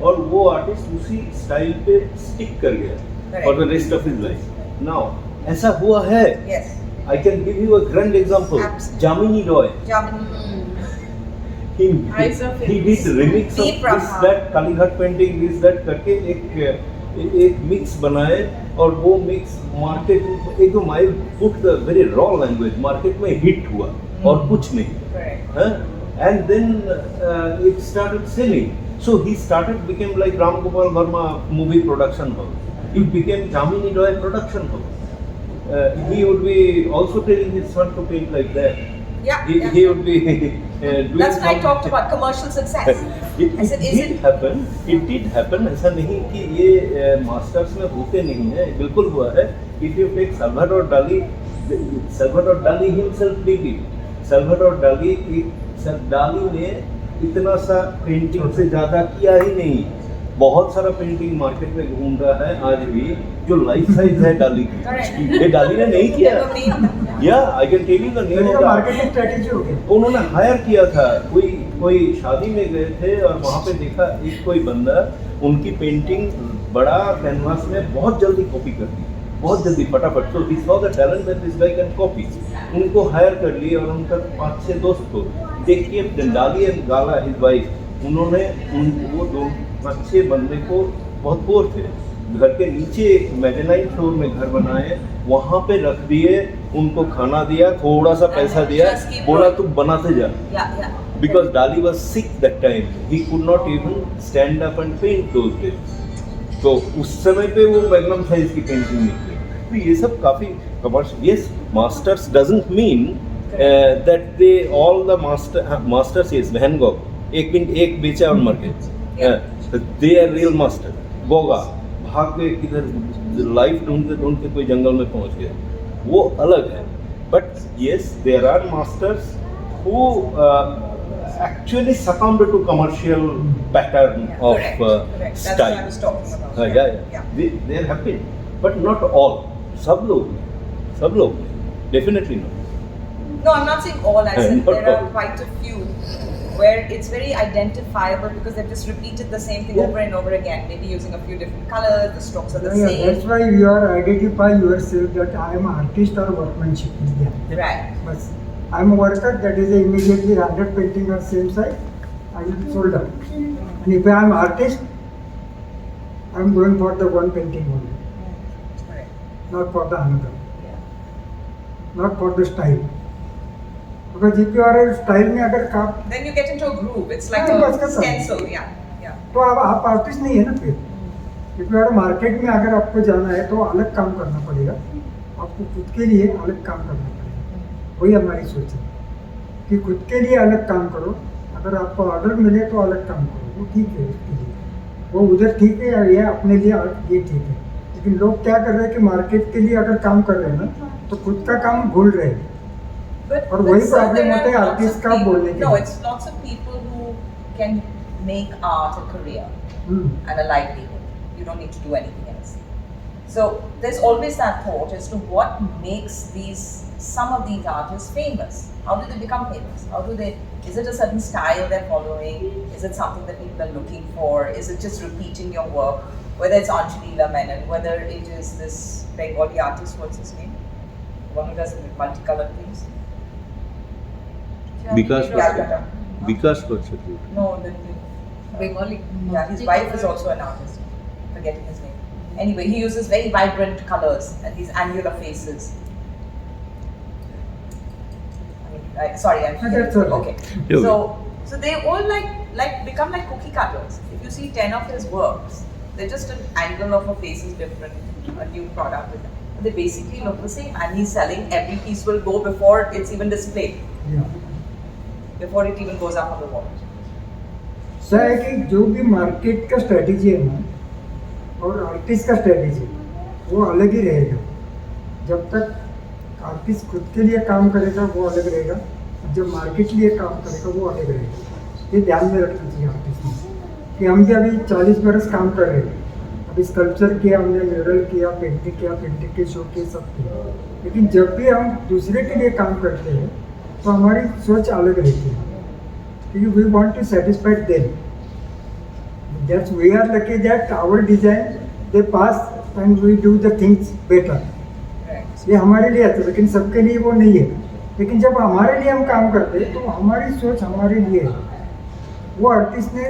A: और वो आर्टिस्ट उसी स्टाइल पे स्टिक कर गया for the rest of his life. Now ऐसा हुआ है.
D: Yes.
A: I can give you a grand example.
D: Absolutely.
A: Jamini Roy. He did remix of
D: Deep
A: this,
D: Raha.
A: that Kalighat painting, this, that करके एक mix बनाए और वो mix market एकदम I put the very raw language market में hit हुआ और कुछ नहीं.
D: Correct.
A: And then it started selling. So he became like Ram Gopal Verma movie production house. It became Jamini Roy production house. He would be also telling his son to paint like that.
D: Yeah.
A: He would be doing
D: That's what I
A: some-
D: talked about, commercial success.
A: It
D: I said, is
A: did
D: it-
A: happen. It did happen. ऐसा नहीं कि ये masters में होते नहीं है, बिल्कुल हुआ है. If you take Salvador Dali himself did it. Salvador Dali ने इतना सा पेंटिंग से ज़्यादा किया ही नहीं. बहुत सारा पेंटिंग मार्केट में घूम रहा है आज भी जो लाइफ साइज है डाली की.
D: Correct.
A: ये डाली ने नहीं किया.
D: Never been-
A: या I can tell you the name of the
B: marketing strategy हो गई.
A: उन्होंने हायर किया था. कोई शादी में गए थे और वहाँ पे देखा एक कोई बंदा उनकी पेंटिंग बड़ा कैनवास में बहुत जल्दी कॉपी कर दी, बहुत जल्दी फटाफट. तो this was the talent that this guy can copy. उनको हायर कर लिए और उनका 5-6 दोस्त को देखिए डाली एंड गाला हिज वाइफ. उन्होंने वो 5-6 बंदे को बहुत पोर थे घर के नीचे मेजेनाइन फ्लोर में घर बनाए, वहाँ पे रख दिए, उनको खाना दिया, थोड़ा सा पैसा दिया,
D: Just keep
A: बोला
D: going.
A: तू बनाते जा.
D: Yeah.
A: Because Dali was sick that time, he could not even stand up and paint those days. तो उस समय पे वो मैग्नम साइज की पेंटिंग निकली. तो ये सब काफी commercial. Yes, masters doesn't mean that they all the masters is Van Gogh. एक बेचा और मर गए. They are real master. Goga भाग के किधर लाइफ ढूंढते कोई जंगल में पहुंच गए, वो अलग है. But yes, there are masters who actually succumbed to commercial pattern of
D: Correct. That's what I was
A: style.
D: talking about.
A: Yeah. They are happy, but not all. सब लोग definitely not.
D: No, I'm not saying all. I said
A: Not
D: there are
A: all.
D: quite a few where it's very identifiable because they've just repeated the same thing
B: Yeah.
D: over and over again, maybe using a few different colors, the strokes are the
B: Yeah,
D: same.
B: that's why you are identify yourself that I am an artist or workmanship in there.
D: Right.
B: But I am a worker, that is immediately 100 painting on same side, I will sold out. And if I am artist, I am going for the one painting only,
D: Correct.
B: not for the another,
D: Yeah.
B: not for the style. Because if you are a style में अगर काम
D: Then you get into a groove. It's like
B: हाँ, बस
D: a
B: खत्म.
D: stencil. Yeah.
B: तो आप artist नहीं है ना फिर. क्योंकि अगर मार्केट में अगर आपको जाना है तो अलग काम करना पड़ेगा, आपको खुद के लिए अलग काम करना पड़ेगा. वही हमारी सोच है कि खुद के लिए अलग काम करो. अगर आपको ऑर्डर मिले तो अलग काम करो, वो ठीक है उसके लिए, वो उधर ठीक है या ये अपने लिए ये ठीक है. लेकिन लोग क्या कर रहे हैं कि मार्केट के लिए अगर काम कर रहे हैं ना तो खुद का काम भूल रहे हैं.
D: But
B: और वही
D: sir,
B: problem
D: there
B: होता है
D: are lots
B: artist
D: of
B: का
D: people-
B: बोलने के
D: No,
B: लिए.
D: it's lots of people who can make art a career
B: hmm.
D: and a livelihood. You don't need to do anything else. So there's always that thought as to what makes some of these artists famous. How do they become famous? Is it a certain style they're following? Is it something that people are looking for? Is it just repeating your work? Whether it's Anjali Menon, whether it is this Bengali artist, what's his name? The one who does it with multicolored things.
A: Vikas
D: Yeah.
A: Vatsakya.
D: No, the Bengali. Yeah, his wife is also an artist. Forgetting his name. Anyway, he uses very vibrant colors and these angular faces. Sorry, I'm
B: That's all right.
D: okay.
A: Yeah,
D: So they all like become like cookie cutters. If you see 10 of his works, they're just an angle of a face is different, a new product. They basically look the same, and he's selling. Every piece will go before it's even displayed,
B: Yeah.
D: before it even goes up on the wall.
B: क्या है कि जो भी market का strategy है ना और artist का स्ट्रेटेजी वो अलग ही रहेगा. जब तक आर्टिस्ट खुद के लिए काम करेगा वो अलग रहेगा, जब मार्केट के लिए काम करेगा वो अलग रहेगा. ये ध्यान में रखना चाहिए आर्टिस्ट ने कि हम भी अभी 40 बरस काम कर रहे हैं. अभी स्कल्पचर किया हमने, म्यूरल किया, पेंटिंग के शो किए, सब किया. लेकिन जब भी हम दूसरे के लिए काम करते हैं तो हमारी सोच अलग रहती है. We want to satisfy them. That's we are lucky that our design they pass and we do the things better.
D: Right.
B: ये हमारे लिए आता है, लेकिन सबके लिए वो नहीं है. लेकिन जब हमारे लिए हम काम करते हैं तो हमारी सोच हमारे लिए है. वो आर्टिस्ट ने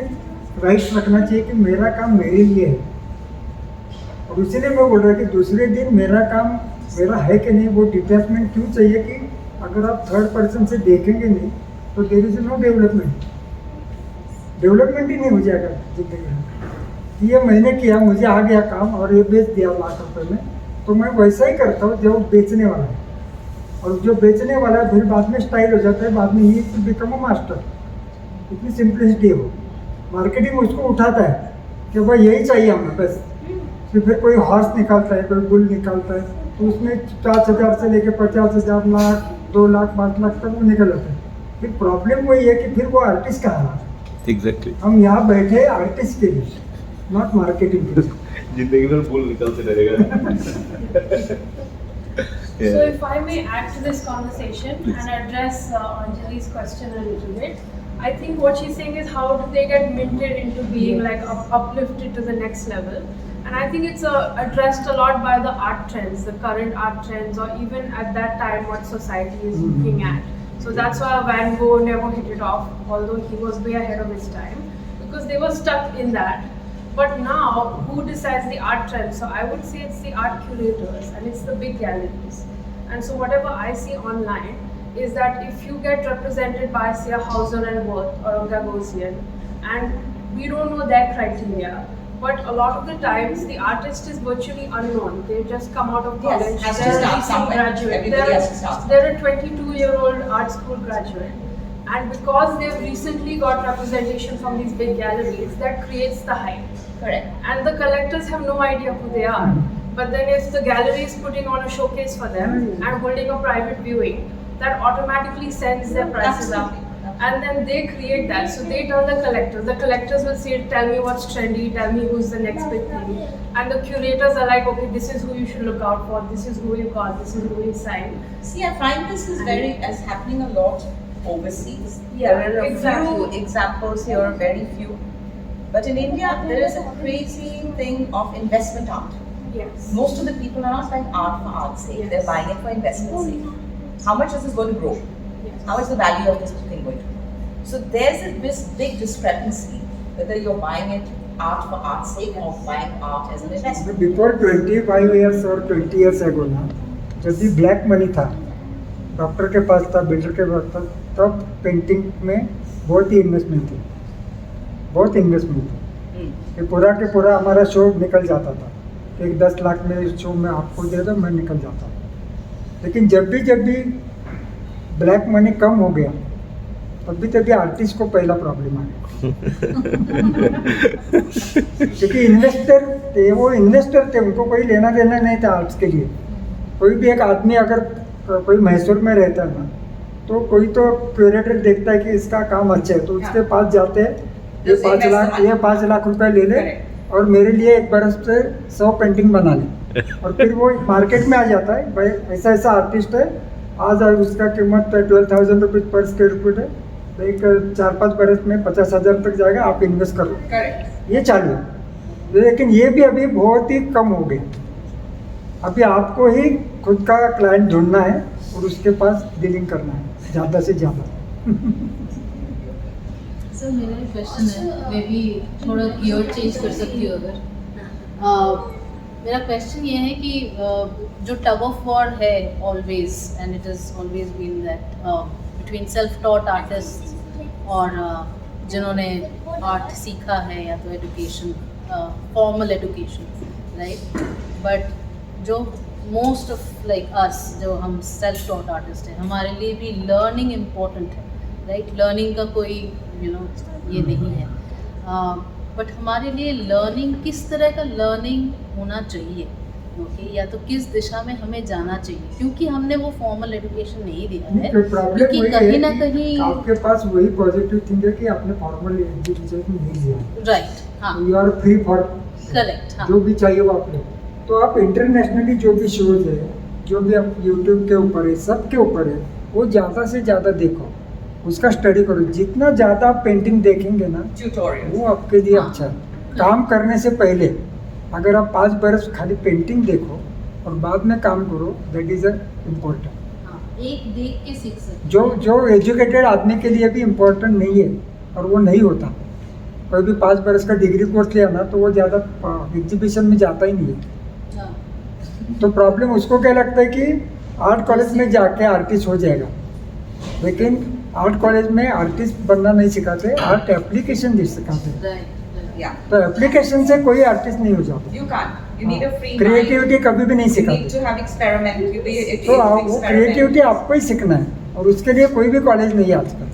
B: राइट रखना चाहिए कि मेरा काम मेरे लिए है. और इसीलिए मैं बोल रहा कि दूसरे दिन मेरा काम मेरा है कि नहीं, वो डिटैचमेंट क्यों चाहिए कि अगर आप थर्ड पर्सन से देखेंगे नहीं तो देयर इज नो डेवलपमेंट ही नहीं हो जाएगा जिंदगी में. ये मैंने किया, मुझे आ गया काम और ये बेच दिया लाख रुपए में, तो मैं वैसा ही करता हूँ जो बेचने वाला है. और जो बेचने वाला है फिर बाद में स्टाइल हो जाता है, बाद में ही बिकम अ मास्टर. इतनी सिंपलिसिटी हो. मार्केटिंग उसको उठाता है कि भाई यही चाहिए हमें बस. फिर कोई हॉर्स निकालता है, कोई बुल निकालता है, तो उसमें 50,000 से लेकर 50,000, लाख, 2 लाख, 5 लाख तक वो निकल जाता है. फिर प्रॉब्लम वही है कि फिर वो आर्टिस्ट कहाँ है.
A: Exactly.
B: हम यहाँ बैठे आर्टिस्ट के लिए, नॉट मार्केटिंग के लिए.
A: जिंदगी में फूल निकलते रहेगा.
F: So if I may add to this conversation and address Anjali's question a little bit, I think what she's saying is how do they get minted into being like uplifted to the next level. And I think it's addressed a lot by the art trends, the current art trends, or even at that time what society is looking at. So that's why Van Gogh never hit it off, although he was way ahead of his time, because they were stuck in that.
E: But now, who decides the art trend? So I would say it's the art curators and it's the big galleries. And so whatever I see online is that if you get represented by, say, a Hauser and Wirth or a Gagosian, and we don't know their criteria, but a lot of the times the artist is virtually unknown. They just come out of
D: Yes,
E: college.
D: has to
E: They're a
D: start
E: recent
D: somewhere.
E: graduate.
D: Everybody has to start.
E: They're a 22-year-old art school graduate. And because they've recently got representation from these big galleries, that creates the hype.
D: Correct.
E: And the collectors have no idea who they are. But then if the gallery is putting on a showcase for them and holding a private viewing, that automatically sends their prices up.
D: Absolutely.
E: And then they create that. So they tell the collectors. The collectors will say, tell me what's trendy, tell me who's the next big thing. And the curators are like, okay, this is who you should look out for, this is who you call, this is who you sign.
D: See, I find this is as happening a lot overseas.
E: Yeah,
D: There are a
E: exactly.
D: few examples here, very few. But in India, there is a crazy thing of investment art.
E: Yes.
D: Most of the people are not buying art for art's sake.
E: Yes.
D: They're buying it for investment sake. How much is this going to grow? How is the value of this thing going to grow? So there's this big discrepancy whether you're buying it art for art's sake or buying art as an investment.
B: Before 25 years और 20 years ago ना, जब भी black money था, doctor के पास था, builder के पास था, तब पेंटिंग में बहुत ही इन्वेस्टमेंट थी, बहुत इन्वेस्टमेंट थी। ये पूरा के पूरा हमारा शो निकल जाता था, एक 10 लाख में शो में आपको दे दो, मैं निकल जाता। लेकिन जब भी ब्लैक मनी कम हो गया, तभी आर्टिस्ट को पहला प्रॉब्लम आ गया। क्योंकि इन्वेस्टर थे, वो इन्वेस्टर थे, उनको कोई लेना देना नहीं था आर्ट्स के लिए। कोई भी एक आदमी अगर कोई मैसूर में रहता है ना, तो कोई तो क्यूरेटर देखता है कि इसका काम अच्छा है, तो उसके पास जाते हैं, ये 5 लाख रुपए ले ले और मेरे लिए एक बरस से 100 पेंटिंग बना ले, और फिर वो मार्केट में आ जाता है, भाई ऐसा आर्टिस्ट है, आज उसका कीमत 12,000 रुपीज पर स्क्वायर फुट है, एक 4-5 बरस में 50,000 तक जाएगा, आप इन्वेस्ट करो।
D: Correct.
B: ये चालू है, लेकिन ये भी अभी बहुत ही कम हो गए। अभी आपको ही खुद का क्लाइंट ढूंढना है और उसके पास डीलिंग करना है ज़्यादा से ज़्यादा।
F: सर मेरा एक क्वेश्चन है, मे बी थोड़ा गियर चेंज कर सकती हो अगर। मेरा क्वेश्चन ये है कि जो टग ऑफ वॉर है always, and it is always been that between self taught artist और जिन्होंने आर्ट सीखा है या तो education, formal education, right. But जो मोस्ट ऑफ लाइक अस, जो हम सेल्फ टॉट आर्टिस्ट हैं, हमारे लिए भी लर्निंग इम्पोर्टेंट है, राइट। लर्निंग का कोई ये नहीं है, बट हमारे लिए लर्निंग, किस तरह का लर्निंग होना चाहिए, ओके, या तो किस दिशा में हमें जाना चाहिए, क्योंकि हमने वो फॉर्मल एजुकेशन नहीं दिया है, क्योंकि कहीं ना कहीं
B: आपके पास वही पॉजिटिव थिंग है कि आपने फॉर्मल एजुकेशन नहीं लिया,
F: राइट, हाँ,
B: you are free for
F: correct, हाँ,
B: जो भी चाहिए वो आप ले। तो आप इंटरनेशनली जो भी शोज है, जो भी आप यूट्यूब के ऊपर है, सब के ऊपर है, वो ज़्यादा से ज़्यादा देखो, उसका स्टडी करो। जितना ज़्यादा आप पेंटिंग देखेंगे ना,
D: Tutorials.
B: वो आपके लिए अच्छा है। काम करने से पहले अगर आप 5 बरस खाली पेंटिंग देखो और बाद में काम करो, दैट इज़ इम्पोर्टेंट।
F: हाँ, एक देख के सीख सकते,
B: जो एजुकेटेड आदमी के लिए भी इम्पोर्टेंट नहीं है, और वो नहीं होता। कोई भी 5 बरस का डिग्री कोर्स लिया ना, तो वो ज़्यादा एग्जीबिशन में जाता ही नहीं है।
F: हाँ,
B: तो प्रॉब्लम उसको क्या लगता है कि आर्ट कॉलेज में जाके आर्टिस्ट हो जाएगा, लेकिन आर्ट कॉलेज में आर्टिस्ट बनना नहीं सिखाते, आर्ट एप्लीकेशन सिखाते हैं।
F: Right,
D: Yeah.
B: तो एप्लीकेशन से कोई आर्टिस्ट नहीं हो जाता।
D: You can't. You need a free mind.
B: Creativity कभी भी नहीं
D: You need
B: सिखाते।
D: to have experiment. You be
B: तो वो क्रिएटिविटी आपको ही सीखना है, और उसके लिए कोई भी कॉलेज नहीं है आजकल।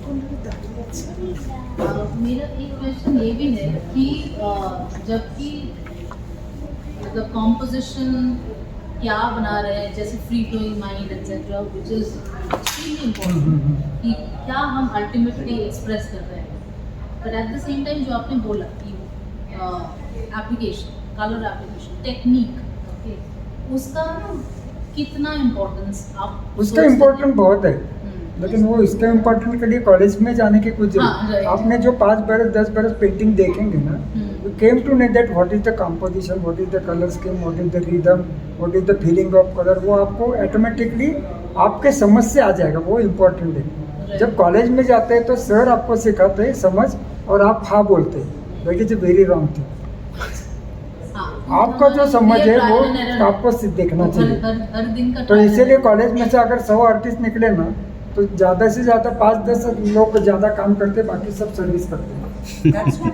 F: मेरा एक क्वेश्चन ये भी है कि जबकि मतलब कॉम्पोजिशन क्या बना रहे हैं, जैसे free flowing mind etcetera, which is extremely important, कि क्या हम अल्टीमेटली एक्सप्रेस कर रहे हैं, but at the same time जो आपने बोला कि application, colour application, technique, okay, उसका कितना इम्पोर्टेंस आप
B: उसका इम्पोर्टेंट बहुत है, लेकिन वो इसके इम्पोर्टेंट के लिए कॉलेज में जाने की कुछ
F: हाँ, right.
B: आपने जो 5 बरस 10 बरस पेंटिंग देखेंगे ना, you came to know that what is the composition, what is the color scheme, what is the rhythm, what is the feeling of color, वो आपको ऑटोमेटिकली आपके समझ से आ जाएगा, वो इम्पोर्टेंट है। जब कॉलेज में जाते हैं तो सर आपको सिखाते हैं समझ, और आप हाँ बोलते हैं, that is a very wrong thing. आपका जो समझ है वो आपको देखना चाहिए।
F: हर दिन का
B: तो इसीलिए कॉलेज में से अगर 100 आर्टिस्ट निकले ना तो ज़्यादा से ज़्यादा 5-10 लोग ज़्यादा काम करते, बाकी सब सर्विस करते हैं।
D: That's true.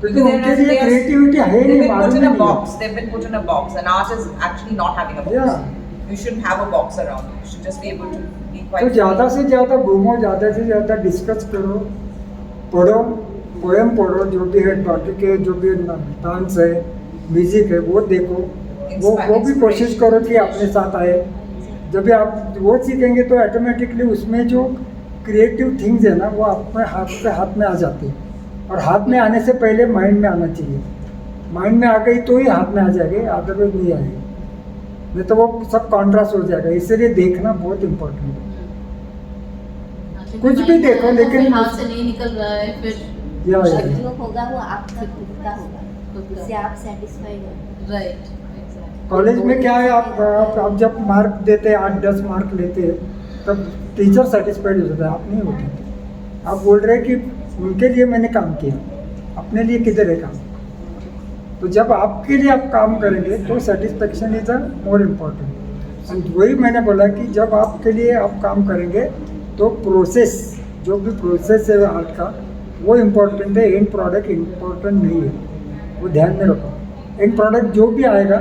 B: क्योंकि उनके लिए क्रिएटिविटी है
D: They've
B: नहीं,
D: been put
B: मालूम
D: in a
B: नहीं
D: box. They've been put in a box, and art is actually not having a box.
B: Yeah.
D: You shouldn't have a box around you. You should just be able to be quite.
B: तो ज़्यादा से ज़्यादा घूमो, ज़्यादा से ज़्यादा discuss करो, पढ़ो, पोएम पढ़ो, जो भी है टॉपिक है, जो भी डांस है, म्यूजिक है, वो देखो, वो भी कोशिश करो कि अपने साथ आए। जब भी आप वो सीखेंगे तो ऑटोमेटिकली उसमें जो क्रिएटिव थिंग्स है ना वो अपने हाथ में आ जाती है। और हाथ में आने से पहले माइंड में आना चाहिए। माइंड में आ गई तो ही हाथ में आ जाएगी, अदरवाइज नहीं आएगी, नहीं तो वो सब कॉन्ट्रास्ट हो जाएगा। इसलिए देखना बहुत इम्पोर्टेंट है। कुछ भी देखो, लेकिन
F: हाथ से नहीं निकल रहा है फिर
B: या
C: और जो होगा वो आपका खुद का होगा, उससे आप सेटिस्फाइड हो।
F: राइट।
B: कॉलेज में क्या है, आप जब मार्क देते हैं 8-10 मार्क लेते हैं तब टीचर सेटिस्फाइड हो जाता है, आप नहीं होते। आप बोल रहे हैं कि उनके लिए मैंने काम किया, अपने लिए किधर है काम। तो जब आपके लिए आप काम करेंगे तो satisfaction is a more important. वही मैंने बोला कि जब आपके लिए आप काम करेंगे तो प्रोसेस, जो भी प्रोसेस है आर्ट का वो इम्पोर्टेंट है, एंड प्रोडक्ट इम्पोर्टेंट नहीं है, वो ध्यान में रखो। एंड प्रोडक्ट जो भी आएगा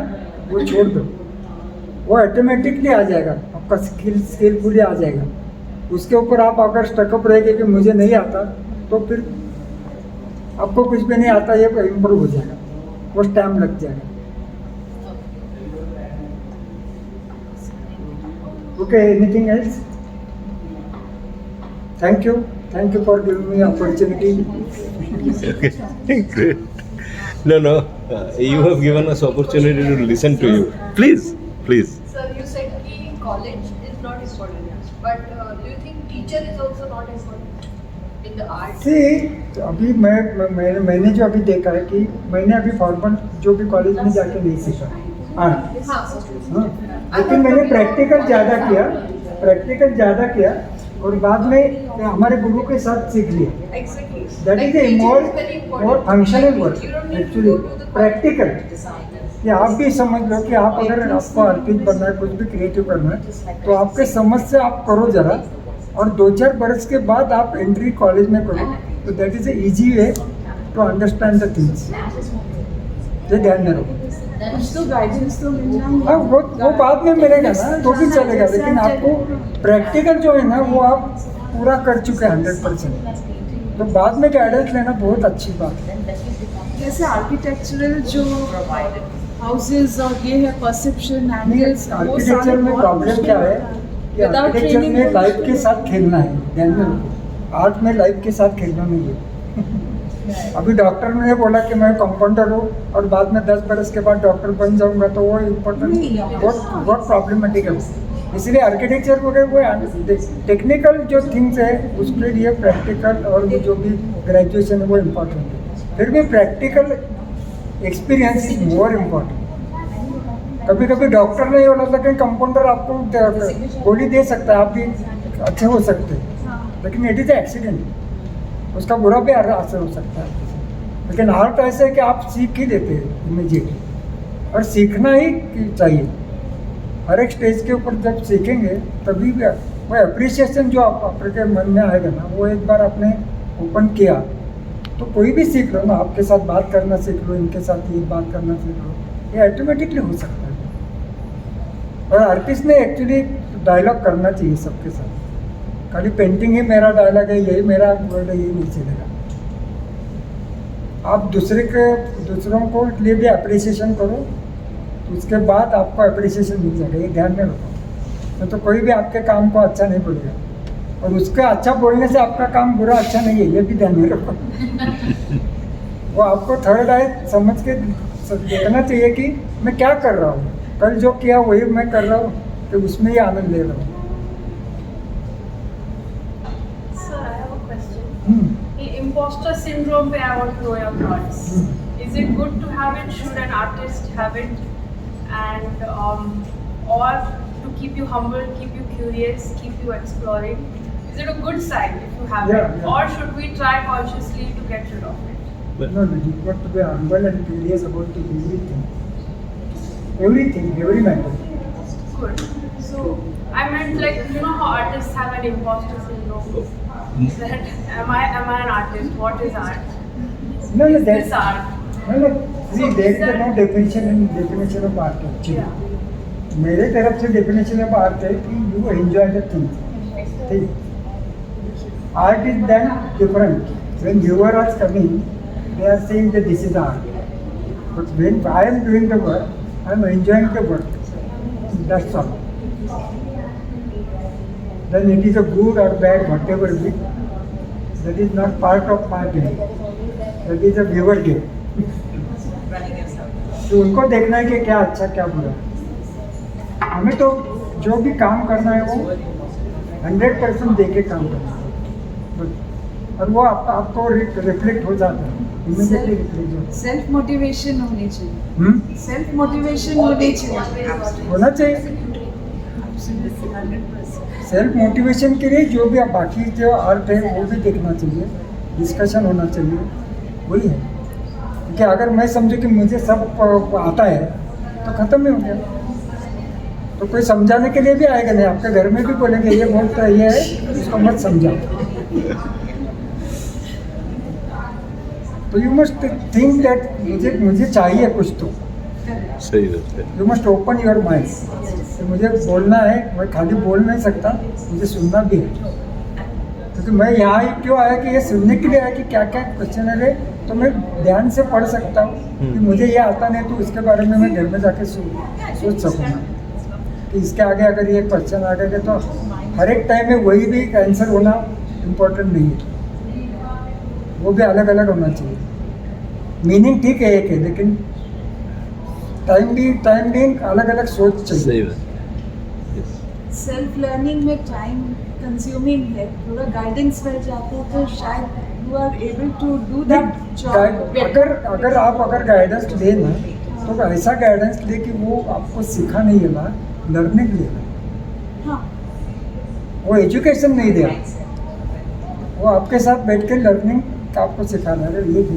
B: वो छोड़ दो, वो ऑटोमेटिकली आ जाएगा, आपका स्किलफुली आ जाएगा। उसके ऊपर आप अगर स्टकअप रहेंगे कि मुझे नहीं आता तो फिर आपको कुछ भी नहीं आता, ये इम्प्रूव हो जाएगा, वो टाइम लग जाएगा। Okay, anything else? Thank you for giving me opportunity.
A: Okay, great. No, you have given us opportunity to listen to you. Please.
E: Sir, you said कि college is not important, but do you think teacher is also not important in the art?
B: See, अभी मैंने जो अभी देखा है कि मैंने अभी फॉर्मल जो भी कॉलेज में जाके नहीं सीखा आर्ट, हाँ, लेकिन मैंने प्रैक्टिकल ज़्यादा किया और बाद में हमारे गुरु के साथ सीख लिया।
E: Exactly.
B: That is A more functional work actually, practical. कि आप भी समझ लो कि आप अगर आपको आर्टिस्ट बनना है, कुछ भी क्रिएटिव करना है, तो आपके समझ से आप करो जरा, और 2-4 बरस के बाद आप एंट्री कॉलेज में करो, तो that is a easy way to understand the things. ये ध्यान में रखो।
G: तो गाइडेंस तो मिल जाएंगे।
B: हाँ, वो बाद में मिलेगा ना तो भी चलेगा, लेकिन आपको प्रैक्टिकल जो है ना वो आप पूरा कर चुके हैं 100%, तो बाद में गाइडेंस लेना बहुत अच्छी बात है।
G: जैसे आर्किटेक्चरल जो हाउसेस और ये है परसेप्शन एंगल्स,
B: आर्किटेक्चर में प्रॉब्लम क्या है कि आर्किटेक्चर में लाइफ के साथ खेलना है, ध्यान में रखो। आर्ट में लाइफ के साथ खेलना नहीं है। अभी डॉक्टर ने बोला कि मैं कंपाउंडर हूँ और बाद में 10 बरस के बाद डॉक्टर बन जाऊंगा, तो वो इम्पोर्टेंट बहुत प्रॉब्लमेटिक है। इसलिए आर्किटेक्चर वगैरह वो टेक्निकल जो थिंग्स है उसके लिए प्रैक्टिकल और जो भी ग्रेजुएशन है वो इम्पोर्टेंट है। फिर भी practical experience is more important. कभी कभी डॉक्टर नहीं होना, लेकिन कंपाउंडर आपको गोली दे सकता है, आप भी अच्छे हो सकते हैं, लेकिन इट इज़ एक्सीडेंट, उसका बुरा भी असर हो सकता है। लेकिन आर्ट ऐसा है कि आप सीख ही लेते हैं इमीडिएटली, और सीखना ही चाहिए। हर एक स्टेज के ऊपर जब सीखेंगे तभी भी वो अप्रिसिएशन जो आपके मन में आएगा ना, वो एक बार आपने ओपन किया तो कोई भी सीख लो ना, आपके साथ बात करना सीख लो, इनके साथ ये बात करना सीख लो, ये ऑटोमेटिकली हो सकता है। और आर्टिस्ट ने एक्चुअली डायलॉग करना चाहिए सबके साथ, खाली पेंटिंग ही मेरा डायलॉग है, यही मेरा वर्ड है, यही नहीं चलेगा। आप दूसरों को लिए भी अप्रिसिएशन करो, तो उसके बाद आपको अप्रिसिएशन मिल जाएगा, ये ध्यान में रखो। तो कोई भी आपके काम को अच्छा नहीं बोलेगा, और उसका अच्छा बोलने से आपका काम बुरा अच्छा नहीं है, ये भी ध्यान में रखो। वो आपको थर्ड आई समझ के देखना चाहिए कि मैं क्या कर रहा हूँ, कल जो किया वही मैं कर रहा हूँ, तो उसमें ही आनंद ले रहा हूँ।
E: Sir, I have a question. In imposter syndrome, where I want to know your thoughts. Is it good to have it? Should an artist have it? And or to keep you humble, keep you curious, keep you exploring? Is it a good side if you have
B: Yeah,
E: it?
B: yeah.
E: Or should we try consciously to get rid of it?
B: No, you got to be humble and curious about everything. Everything, every matter.
F: Good. So I meant, like, you know how artists have an imposter syndrome. That am I an artist? What is art?
B: No,
F: Is
B: that's
F: this art?
B: no. See, there is no definition of art actually. मेरे तरफ से definition of art है कि you enjoy the thing. Art is then different. When viewers are coming, they are saying that this is art. But when I am doing the work, I am enjoying the work. That's all. Then it is a good or bad, whatever it is, that is not part of my game. That is a viewer game.
D: Running yourself.
B: तो उनको देखना है कि क्या अच्छा क्या बुरा. हमें तो जो भी काम करना है वो 100% दे के काम करना है. बस. और वो आपको रिफ्लेक्ट हो जाता है. इमीडिएटली रिफ्लेक्ट होता
G: सेल्फ मोटिवेशन होनी चाहिए.
B: है.
G: सेल्फ मोटिवेशन होनी चाहिए.
B: होना चाहिए. सेल्फ मोटिवेशन के लिए जो भी आप बाकी जो आर्ट है वो भी देखना चाहिए, डिस्कशन होना चाहिए, वही है. क्योंकि अगर मैं समझूं कि मुझे सब आता है तो ख़त्म ही हो गया. तो कोई समझाने के लिए भी आएगा नहीं. आपके घर में भी बोलेंगे ये बोलता है ये है, इसको मत समझाओ. तो यू मस्ट थिंक दैट मुझे चाहिए कुछ तो.
A: सही बात है.
B: You must open your mind. मुझे बोलना है, मैं खाली बोल नहीं सकता, मुझे सुनना भी है. क्योंकि मैं यहाँ क्यों आया कि ये सुनने के लिए आया कि क्या क्या क्वेश्चन है, तो मैं ध्यान से पढ़ सकता हूँ कि मुझे ये आता नहीं तो उसके बारे में मैं घर में जाके सोच सकूँगा कि इसके आगे अगर ये क्वेश्चन आ गए तो हर एक टाइम में वही भी आंसर होना इम्पोर्टेंट नहीं है. वो भी अलग अलग होना चाहिए. मीनिंग ठीक है एक है, लेकिन टाइम भी अलग अलग सोच चाहिए.
A: सही बात.
G: सेल्फ लर्निंग में टाइम कंज्यूमिंग है. थोड़ा गाइडेंस मिल जाता है तो शायद you are able to do that job.
B: अगर आप गाइडेंस ले ना तो ऐसा गाइडेंस ले कि वो आपको सीखा नहीं है ना, लर्निंग लेना.
G: हाँ.
B: वो एजुकेशन नहीं दे रहा, वो आपके साथ बैठ के लर्निंग आपको सिखाना है. ये भी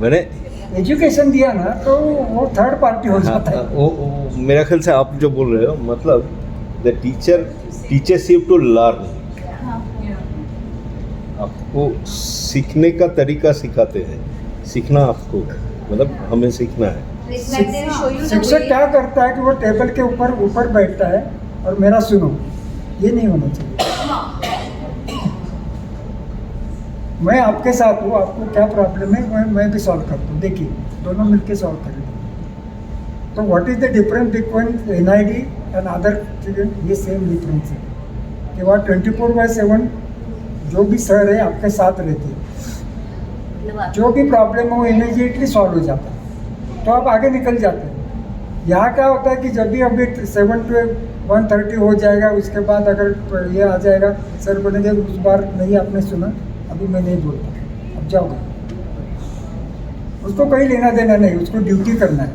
A: मैंने
B: एजुकेशन दिया ना तो वो थर्ड पार्टी हो जाता है.
A: वो मेरा ख्याल से आप जो बोल रहे हो, मतलब the teacher teachers you to learn. आपको सीखने का तरीका सिखाते हैं. सीखना आपको मतलब हमें सीखना है.
H: It's like they'll show you the
B: शिक्षक
H: way.
B: क्या करता है कि वो टेबल के ऊपर बैठता है और मेरा सुनो. ये नहीं होना चाहिए. मैं आपके साथ हूँ, आपको क्या प्रॉब्लम है मैं भी सॉल्व करता हूँ. देखिए दोनों मिलके सॉल्व करेंगे. तो what is the difference between NID and other चीज़ें? ये सेम डिफरेंस है कि वहाँ 24/7 जो भी सर है आपके साथ रहते हैं.
C: मतलब आप
B: जो भी प्रॉब्लम है वो इमीडिएटली सॉल्व हो जाता है, तो आप आगे निकल जाते हैं. यहाँ क्या होता है कि जब भी अभी 7 to 1:30 हो जाएगा, उसके बाद अगर ये आ जाएगा, सर बोलेंगे उस बार नहीं आपने सुना, अभी मैं नहीं बोलता, अब जाओगे. उसको कहीं लेना देना नहीं, उसको ड्यूटी करना है.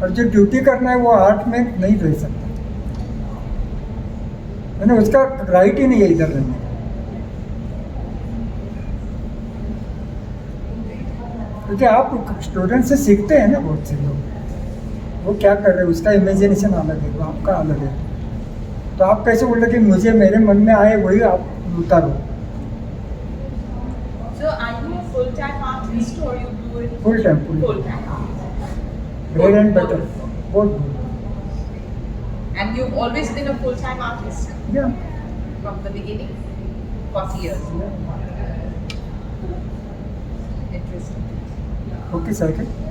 B: और जो ड्यूटी करना है वो आर्ट में नहीं रह सकता, यानी उसका राइट ही नहीं है इधर रहने का. क्योंकि आप स्टूडेंट से सीखते हैं ना, बहुत से लोग वो क्या कर रहे हैं उसका इमेजिनेशन अलग है, वो आपका अलग है. तो आप कैसे बोल रहे कि मुझे मेरे मन में आए वही आप उतारो.
D: So are you a full-time artist or you do it
B: full time
D: full-time?
B: Bread and butter बहुत good.
D: And you've always been a full-time artist
B: या
D: from the beginning? 40 years. Interesting.
B: Okay cycle.